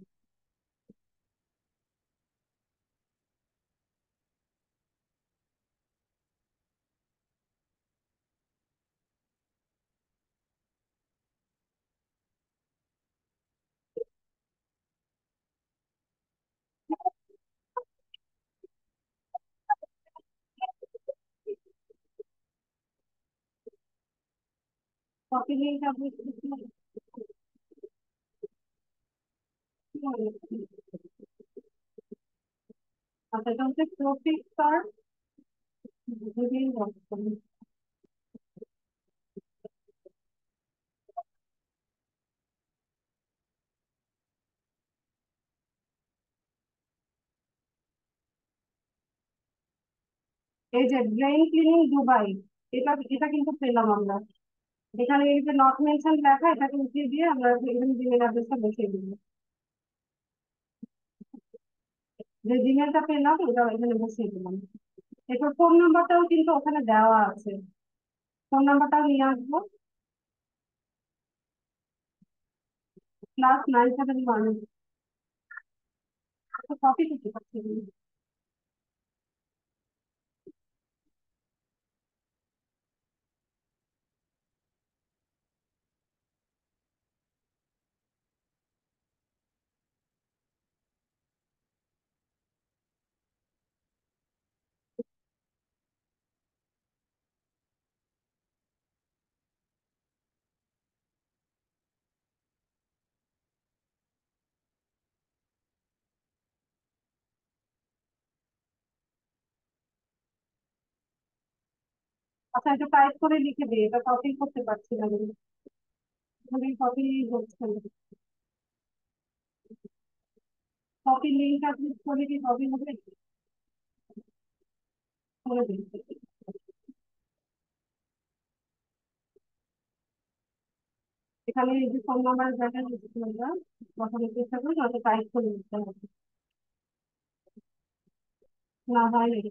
কপি লিঙ্ক আপনি আচ্ছা, এটা হচ্ছে প্রফিট কার্ড। এই যে ব্রেইন ক্লিনিং দুবাই, এটা এটা কিন্তু পেলাম আমরা। এখানে এই যে নট মেনশন লেখা, এটাকে উঠিয়ে দিয়ে আমরা এখানে জিমেল অ্যাড্রেসটা বসিয়ে দিব। যে জিমেলটা পেলাম ওটা এখানে বসিয়ে দিলাম। এরপর ফোন নাম্বারটাও কিন্তু ওখানে দেওয়া আছে, ফোন নাম্বারটাও নিয়ে আসবো। +971। কপি করতে পারছি না। আচ্ছা, এটা টাইপ করে লিখে দিই, এটা কপি করতে পারছি না আমি। কপি হচ্ছে না। কপি লিঙ্ক আপনি করে কি কপি হবে? করে দিন। এখানে এই যে ফোন নাম্বার জায়গায় আমরা বসানোর চেষ্টা করি, নয়তো টাইপ করে দিতে হবে। না হয় নাকি।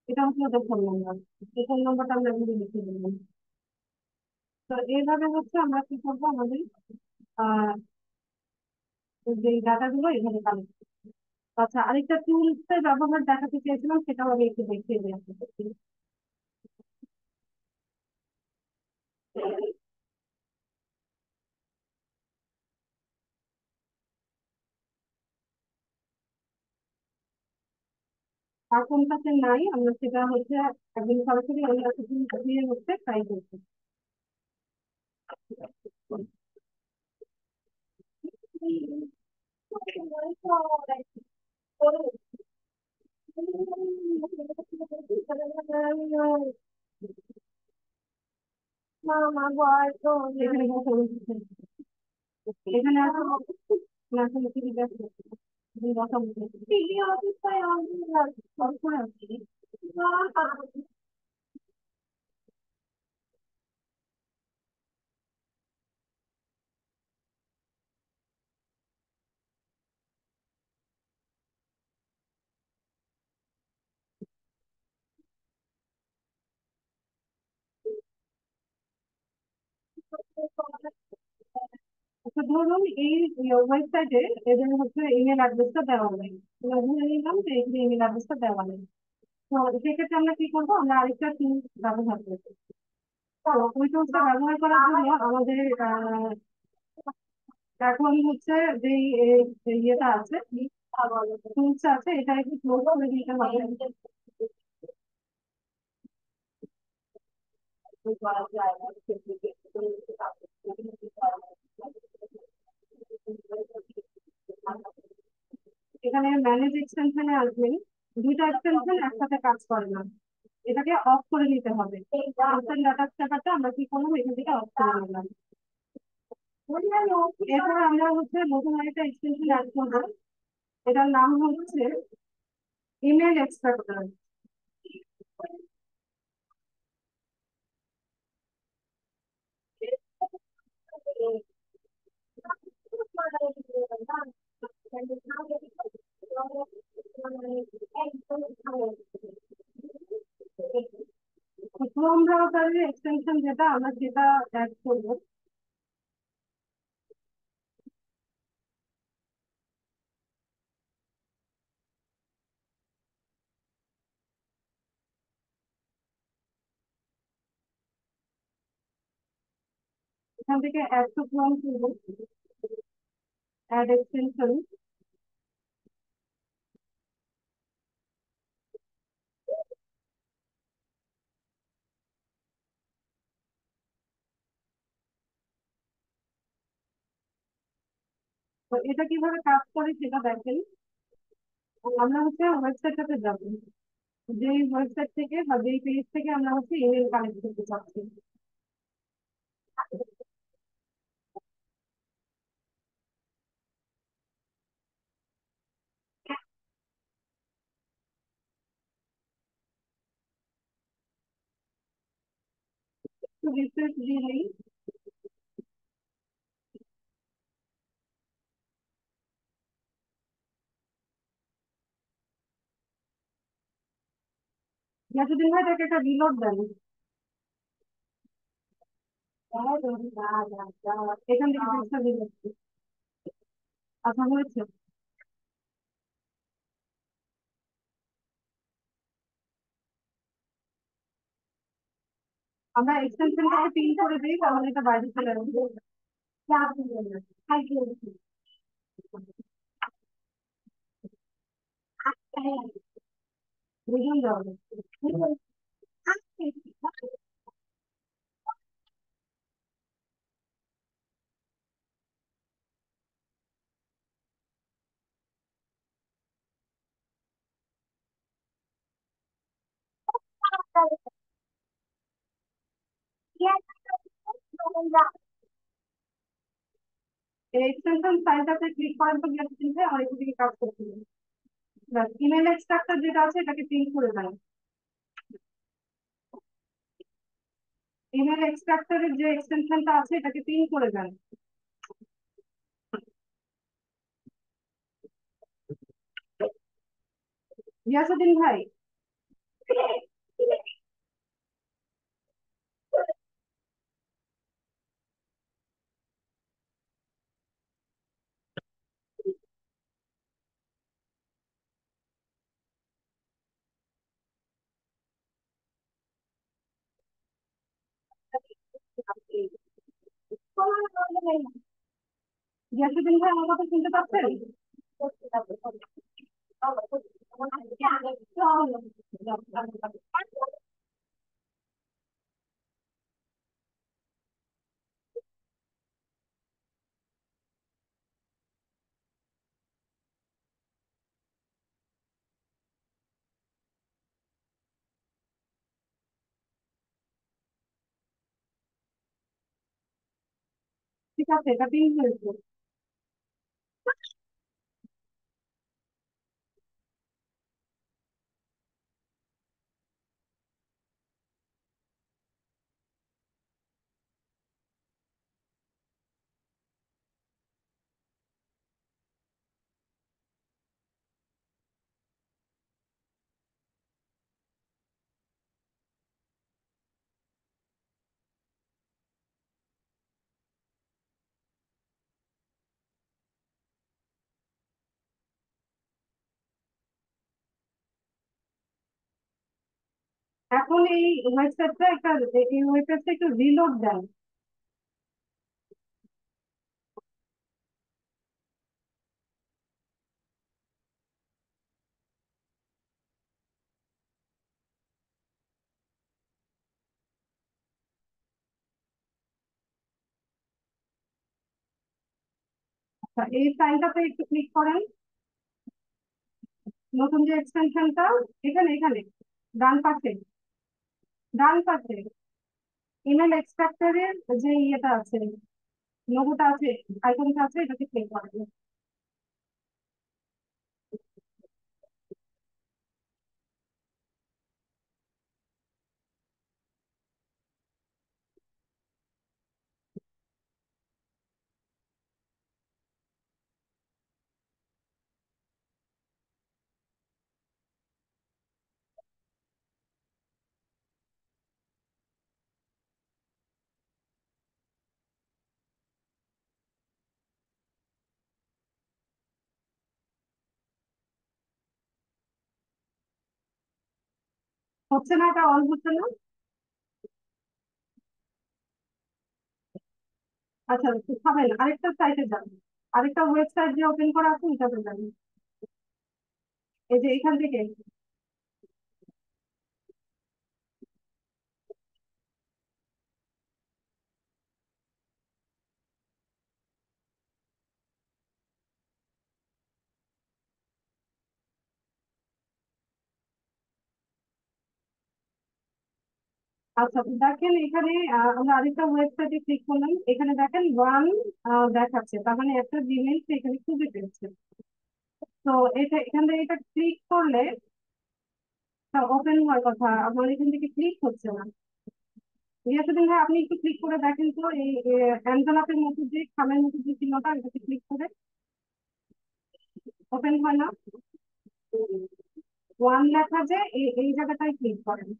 এটা হচ্ছে ওদের ফোন নাম্বার। এই ফোন নাম্বারটা আমরা এখানে লিখে দিলাম। তো এইভাবে হচ্ছে আমরা কি করবো, আমাদের আহ যে ডাটাগুলো এখানে কালেক্ট। আচ্ছা, আরেকটা টুলস এর ব্যবহার দেখাতে চেয়েছিলাম, সেটাও আমি একটু দেখিয়ে দিই আপনাদেরকে। আর কোনটাতে নাই, আমরা সেটা হচ্ছে একদিন সরাসরি আমরা দিয়ে হচ্ছে ট্রাই করছি। এখানে এখানে আসো না আসলে কি আছে কথা বলতে আচ্ছা ধরুন এই ওয়েবসাইটে এদের হচ্ছে ইমেল অ্যাড্রেসটা দেওয়া নেই, আমরা ধরে নিলাম যে এখানে ইমেল অ্যাড্রেসটা দেওয়া নেই। তো সেক্ষেত্রে আমরা কি করবো, আমরা আরেকটা টুল ব্যবহার করবো। তো ওই টুলসটা ব্যবহার করার জন্য আমাদের এখন হচ্ছে যে ইয়েটা আছে, টুলস আছে, এটা একটু ক্লোজ করে দিতে হবে। এখানে ম্যানেজ এক্সটেনশনে আসবেন, দুইটা এক্সটেনশন একসাথে কাজ করে না, এটাকে অফ করে নিতে হবে। ইনস্ট্যান্ট ডাটা ব্যাপারটা আমরা কি করলাম, এখান থেকে অফ করে নিলাম। এরপর আমরা হচ্ছে নতুন একটা এক্সটেনশন অ্যাড করবো, এটার নাম হচ্ছে ইমেল এক্সট্রাক্টর। ক্রোম ব্রাউজারের এক্সটেনশন যেটা, আমরা সেটা অ্যাড করবো। এখান থেকে অ্যাড টু ক্রোম করবো, অ্যাড এক্সটেনশন। তো এটা কিভাবে কাজ করে সেটা দেখেন। আমরা হচ্ছে ওয়েবসাইটটাতে যাবো, যেই ওয়েবসাইট থেকে বা যেই পেজ থেকে আমরা হচ্ছে ইমেল কানেক্ট করতে চাচ্ছি। একটু রিফ্রেশ দিলেই যতদিন হয় তাকে একটা রিলোড দেন। এখান থেকে পেজটা রিলোড। আচ্ছা হয়েছে। আমরা এক্সটেনশনটাকে পিন করে দিই, তাহলে এটা বাইরে চলে আসবে। বুঝুন যাবে। এই এক্সটেনশন ফাইলটাতে ক্লিক করেন তো গ্যাস চিনতে আমার এখান থেকে কাজ করতে হবে। ইমেল এক্সট্রাক্টর যেটা আছে এটাকে পিন করে দেন। ইমেল এক্সট্রাক্টরের যে এক্সটেনশনটা আছে এটাকে পিন করে দেন। গিয়াসুদ্দিন ভাই, গিয়াসুদ্দিন ভাই আমার কথা শুনতে পাচ্ছেন? আছে, এটা পিঙ্ক হয়েছে। এখন এই ওয়েবসাইটটা একটু রিলোড দেন। আচ্ছা, এই সাইনটাতে একটু ক্লিক করেন। নতুন যে এক্সটেনশনটা, এখানে এখানে ডান পাশে, ডান পাশে ইমেল এক্সট্রাক্টরের যে ইয়েটা আছে, লোগোটা আছে, আইকনটা আছে, এটাতে ক্লিক করেন। হচ্ছে না, এটা অন হচ্ছে না। আচ্ছা, খাবেন, আরেকটা সাইটে যান, আরেকটা ওয়েবসাইট যে ওপেন করা আছে ওইটাতে যান। এই যে এখান থেকে। আচ্ছা, দেখেন এখানে আমরা আরেকটা ওয়েবসাইটে ক্লিক করলাম, এখানে দেখেন ওয়ান দেখাচ্ছে, তার মানে একটা জিমেইল সে এখানে খুঁজে পেয়েছে। তো এটা এখান থেকে এটা ক্লিক করলে ওপেন হওয়ার কথা, আমার এখান থেকে ক্লিক হচ্ছে না। রিয়াসুদ্দিন ভাই, আপনি একটু ক্লিক করে দেখেন তো এই এনভেলপের মধ্যে যে খামের মধ্যে যে চিহ্নটা, এটাতে ক্লিক করে ওপেন হয় না। ওয়ান লেখা যে এই এই জায়গাটায় ক্লিক করেন,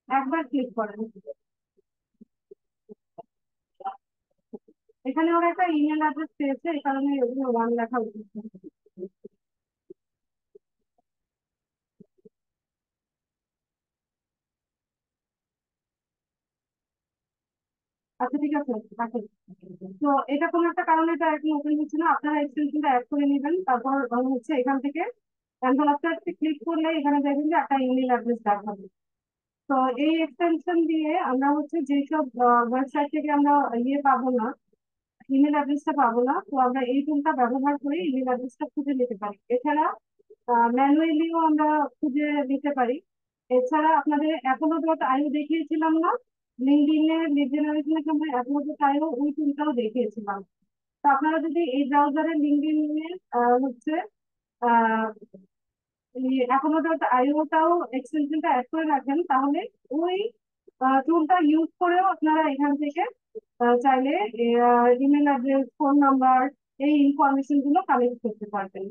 একবার ক্লিক করেন। এখানে ওরা একটা ইমেল অ্যাড্রেস পেয়েছে, এই কারণে ওখানে ওয়ান লেখা উচিত। আচ্ছা, ঠিক আছে, রাখেন। তো এটা কোনো একটা কারণে এটা এখন ওপেন হচ্ছে না, আপনারা এক্সটেনশনটা অ্যাড করে নেবেন। তারপর হচ্ছে এখান থেকে এনভেলপটা ক্লিক করলে এখানে দেখবেন যে একটা ইমেল অ্যাড্রেস দেখাবে। তো এই এক্সটেনশন দিয়ে আমরা হচ্ছে যেসব ওয়েবসাইট থেকে আমরা ইয়ে পাবো না, ইমেল অ্যাড্রেসটা পাবো না, তো আমরা এই টুলটা ব্যবহার করে ইমেল অ্যাড্রেসটা খুঁজে নিতে পারি। এছাড়া ম্যানুয়ালিও আমরা খুঁজে নিতে পারি। এছাড়া আপনাদের অ্যাপোলো.io দেখিয়েছিলাম না, লিঙ্কডইনে লিড জেনারেশনের সময় অ্যাপোলো.io ওই টুলটাও দেখিয়েছিলাম। তো আপনারা যদি এই ব্রাউজারে লিঙ্কডইনে হচ্ছে আহ অ্যাপোলো.io টাও এক্সটেনশনটা অ্যাড করে রাখেন, তাহলে ওই টুলটা ইউজ করেও আপনারা এখান থেকে চাইলে ইমেল অ্যাড্রেস, ফোন নাম্বার, এই ইনফরমেশন গুলো কালেক্ট করতে পারবেন।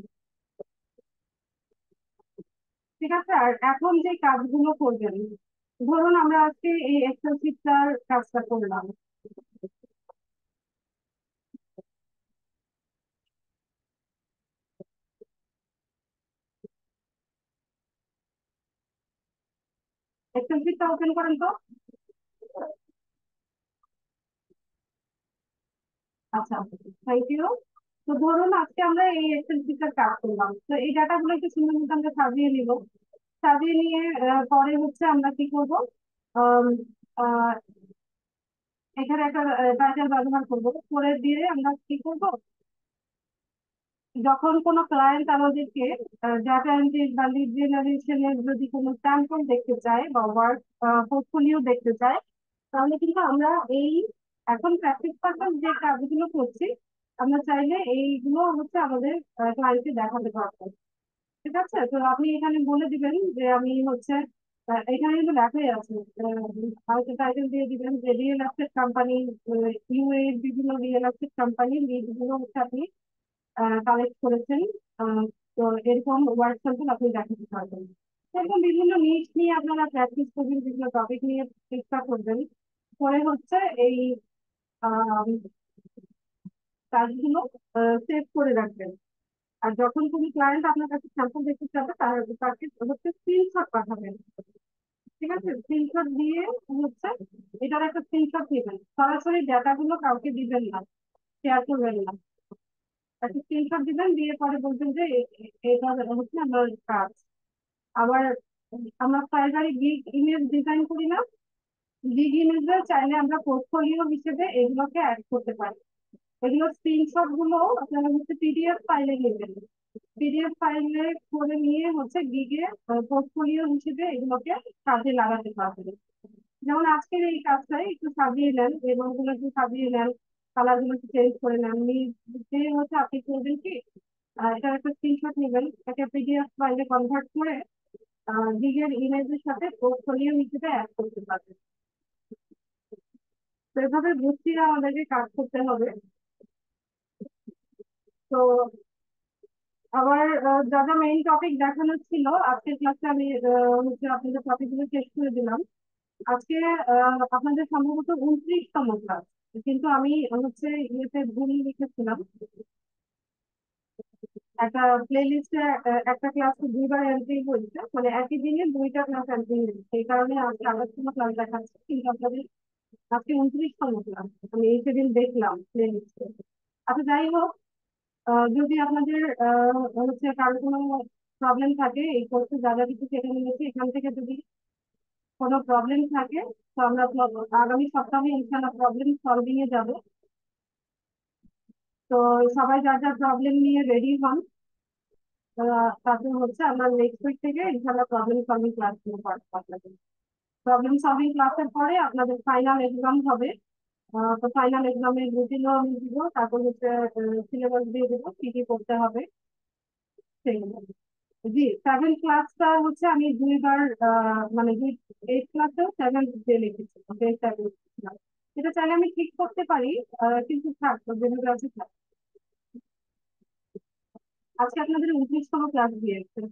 ঠিক আছে, আর এখন যে কাজগুলো করবেন, ধরুন আমরা আজকে এই এক্সেল শিটটার কাজটা করলাম। এক্সেল শিটটা ওপেন করেন তো। আচ্ছা, থ্যাংক ইউ। তো ধরুন আজকে আমরা এই এক্সেল শিটটার কাজ করলাম, তো এই ডাটাগুলো একটু সুন্দর মতো আমরা সাজিয়ে নিব। সাজিয়ে নিয়ে পরে হচ্ছে আমরা কি করব, আম, আহ, এখানে একটা টাইটেল ব্যবহার করব, করে দিয়ে আমরা কি করব, যখন কোনো ক্লায়েন্ট আমাদেরকে ডাটা এন্ট্রি বা লিড জেনারেশনের যদি কোনো স্যাম্পল দেখতে চায় বা ওয়ার্ক পোর্টফোলিও দেখতে চায়, তাহলে কিন্তু আমরা এই এখন প্র্যাকটিস পারপাস যে কাজগুলো করছি, আমরা চাইলে এইগুলো হচ্ছে আমাদের ক্লায়েন্টকে দেখাতে পারবো। ঠিক আছে, তো আপনি এখানে বলে দিবেন যে আমি হচ্ছে এখানে কিন্তু লেখাই আছে, হয়তো টাইটেল দিয়ে দিবেন যে রিয়েল এস্টেট কোম্পানি, ইউএ বিভিন্ন রিয়েল এস্টেট কোম্পানি লিডগুলো হচ্ছে আপনি কালেক্ট করেছেন। আহ, তো এরকম ওয়ার্ক স্যাম্পল আপনি দেখাতে পারবেন। এরকম বিভিন্ন নিট নিয়ে আপনারা প্র্যাকটিস করবেন, বিভিন্ন টপিক নিয়ে চেষ্টা করবেন, পরে হচ্ছে এই আহ, কাজগুলো সেভ করে রাখবেন। আর যখন কোনো ক্লায়েন্ট আপনার কাছে স্যাম্পল দেখতে চাবে তাকে হচ্ছে স্ক্রিনশট পাঠাবেন। ঠিক আছে, স্ক্রিনশট দিয়ে হচ্ছে এটার একটা স্ক্রিনশট নেবেন, সরাসরি ডাটাগুলো কাউকে দিবেন না, শেয়ার করবেন না। একটা স্ক্রিনশট দিবেন, দিয়ে পরে বলবেন যে এটা হচ্ছে আমার কাজ। আবার আমরা প্রাইমারি গিগ ইমেজ ডিজাইন করি না, গিগ ইমেজে চাইলে আমরা পোর্টফোলিও হিসেবে এগুলোকে অ্যাড করতে পারি। এগুলো স্ক্রিনশট গুলো আপনারা হচ্ছে পিডিএফ ফাইলে নেবেন, পিডিএফ ফাইলে করে নিয়ে হচ্ছে গিগে পোর্টফোলিও হিসেবে এগুলোকে কাজে লাগাতে পারবেন। যেমন আজকের এই কাজটাই একটু সাজিয়ে নেন, এবং গুলো একটু সাজিয়ে নেন, কালার গুলো একটু চেঞ্জ করে নেন, নিজে হচ্ছে আপনি করবেন কি, এটার একটা স্ক্রিনশট নেবেন, একটা পিডিএফ ফাইলে কনভার্ট করে গিগের ইমেজের সাথে পোর্টফোলিও হিসেবে অ্যাড করতে পারবেন। তো এভাবে বুঝিয়ে আমাদেরকে কাজ করতে হবে। তো আবার যা যা মেইন টপিক দেখানো ছিল আজকের ক্লাসে আমি হচ্ছে আপনাদের টপিক গুলো শেষ করে দিলাম। আজকে আপনাদের সম্ভবত 29তম ক্লাস, কিন্তু আমি হচ্ছে ইয়েতে ভুল লিখেছিলাম, একটা প্লে লিস্টে একটা ক্লাস দুইবার এন্ট্রি হয়েছে, মানে একই দিনে দুইটা ক্লাস এন্ট্রি হয়েছে, সেই কারণে আজকে 28তম ক্লাস দেখাচ্ছে, কিন্তু আপনাদের আজকে 29তম ক্লাস আমি এই সেদিন দেখলাম প্লে লিস্টে। আচ্ছা, যাই হোক, যদি আপনাদের হচ্ছে কারো কোনো প্রবলেম থাকে এই কোর্সে যা যা কিছু শেখানো হয়েছে এখান থেকে যদি কোনো প্রবলেম থাকে, তো আমরা আগামী সপ্তাহে ইনশাআল্লাহ প্রবলেম সলভিং এ যাব। তো সবাই যার যার প্রবলেম নিয়ে রেডি হন। তারপর হচ্ছে আমরা নেক্সট উইক থেকে ইনশাআল্লাহ প্রবলেম সলভিং ক্লাস শুরু করবো আপনাদের। প্রবলেম সলভিং ক্লাসের পরে আপনাদের ফাইনাল এক্সাম হবে। তো ফাইনাল এক্সামের রুটিনও আমি দিব, তারপর হচ্ছে সিলেবাস দিয়ে দেবো কি কি করতে হবে সেইগুলো। জি, 7 ক্লাসটা হচ্ছে আমি দুইবার মানে 8 ক্লাসেও 7 ডে লিখেছি, ডে 7 ক্লাস। এটা চাইলে আমি ঠিক করতে পারি, কিন্তু থাক, যেভাবে আছে থাক। আজকে আপনাদের 29তম ক্লাস দিয়েছে।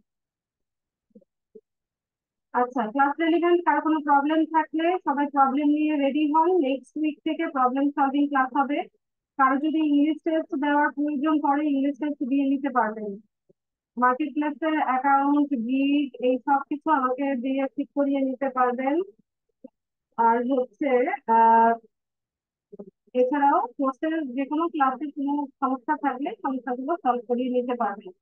আচ্ছা, ক্লাস রেলিভেন্ট কার কোনো প্রবলেম থাকলে সবাই প্রবলেম নিয়ে রেডি হন, নেক্সট উইক থেকে প্রবলেম সলভিং ক্লাস হবে। কারো যদি ইংলিশ টেস্ট দেওয়ার প্রয়োজন পড়ে ইংলিশ টেস্ট দিয়ে নিতে পারবেন। মার্কেট প্লেসের অ্যাকাউন্ট, গিগ, এই সব কিছু আমাকে দিয়ে ঠিক করিয়ে নিতে পারবেন। আর হচ্ছে আহ এছাড়াও কোর্সের যে কোনো ক্লাসে কোনো সমস্যা থাকলে সমস্যাগুলো সলভ করিয়ে নিতে পারবেন।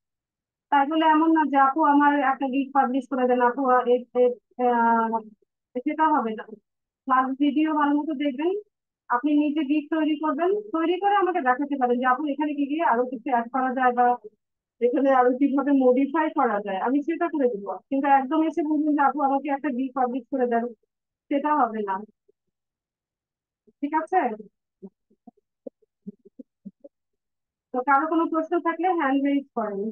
তাই বলে এমন না যে আপু আমার একটা গিগ পাবলিশ করে দেন, আপু আহ, সেটা হবে না। ক্লাস ভিডিও ভালো মতো দেখবেন, আপনি নিজে গিগ তৈরি করবেন, তৈরি করে আমাকে দেখাতে পারেন যে আপু এখানে কি গিয়ে আরো কিছু অ্যাড করা যায়, বা এখানে আরো কিভাবে মডিফাই করা যায়, আমি সেটা করে দেবো। কিন্তু একদম এসে বলবেন যে আপু আমাকে একটা গিগ পাবলিশ করে দেন, সেটা হবে না। ঠিক আছে, তো কারো কোনো প্রশ্ন থাকলে হ্যান্ড রেজ করেন।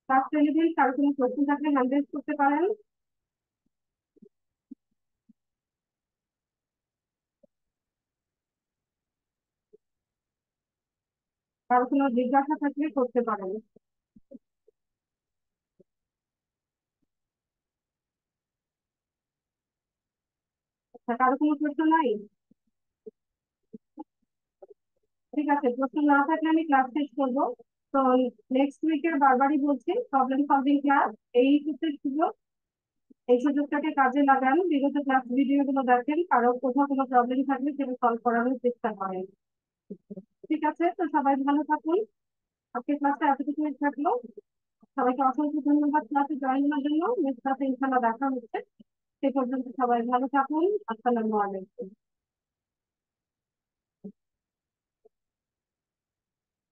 ক্লাস টেলিভিশন কারো কোনো প্রশ্ন থাকলে হ্যান্ড রেজ করতে পারেন। কারো কোনো জিজ্ঞাসা থাকলে করতে পারেন। আচ্ছা, কারো কোনো প্রশ্ন নাই? ঠিক আছে, প্রশ্ন না থাকলে আমি ক্লাস শেষ করবো। তো নেক্সট উইকের বারবারই বলছি, প্রবলেম সলভিং ক্লাস এই হচ্ছে সুযোগ, এই সুযোগটাকে কাজে লাগান, বিগত ক্লাস ভিডিও গুলো দেখেন, কারো কোথাও কোনো প্রবলেম থাকলে সেটা সলভ করানোর চেষ্টা করেন। ঠিক আছে, তো সবাই ভালো থাকুন। আজকে ক্লাসটা এতটুকুই থাকলো। সবাইকে অসংখ্য ধন্যবাদ ক্লাসে জয়েন হওয়ার জন্য। নেক্সট ক্লাসে ইনশাল্লাহ দেখা হচ্ছে। সে পর্যন্ত সবাই ভালো থাকুন। আসসালামু আলাইকুম।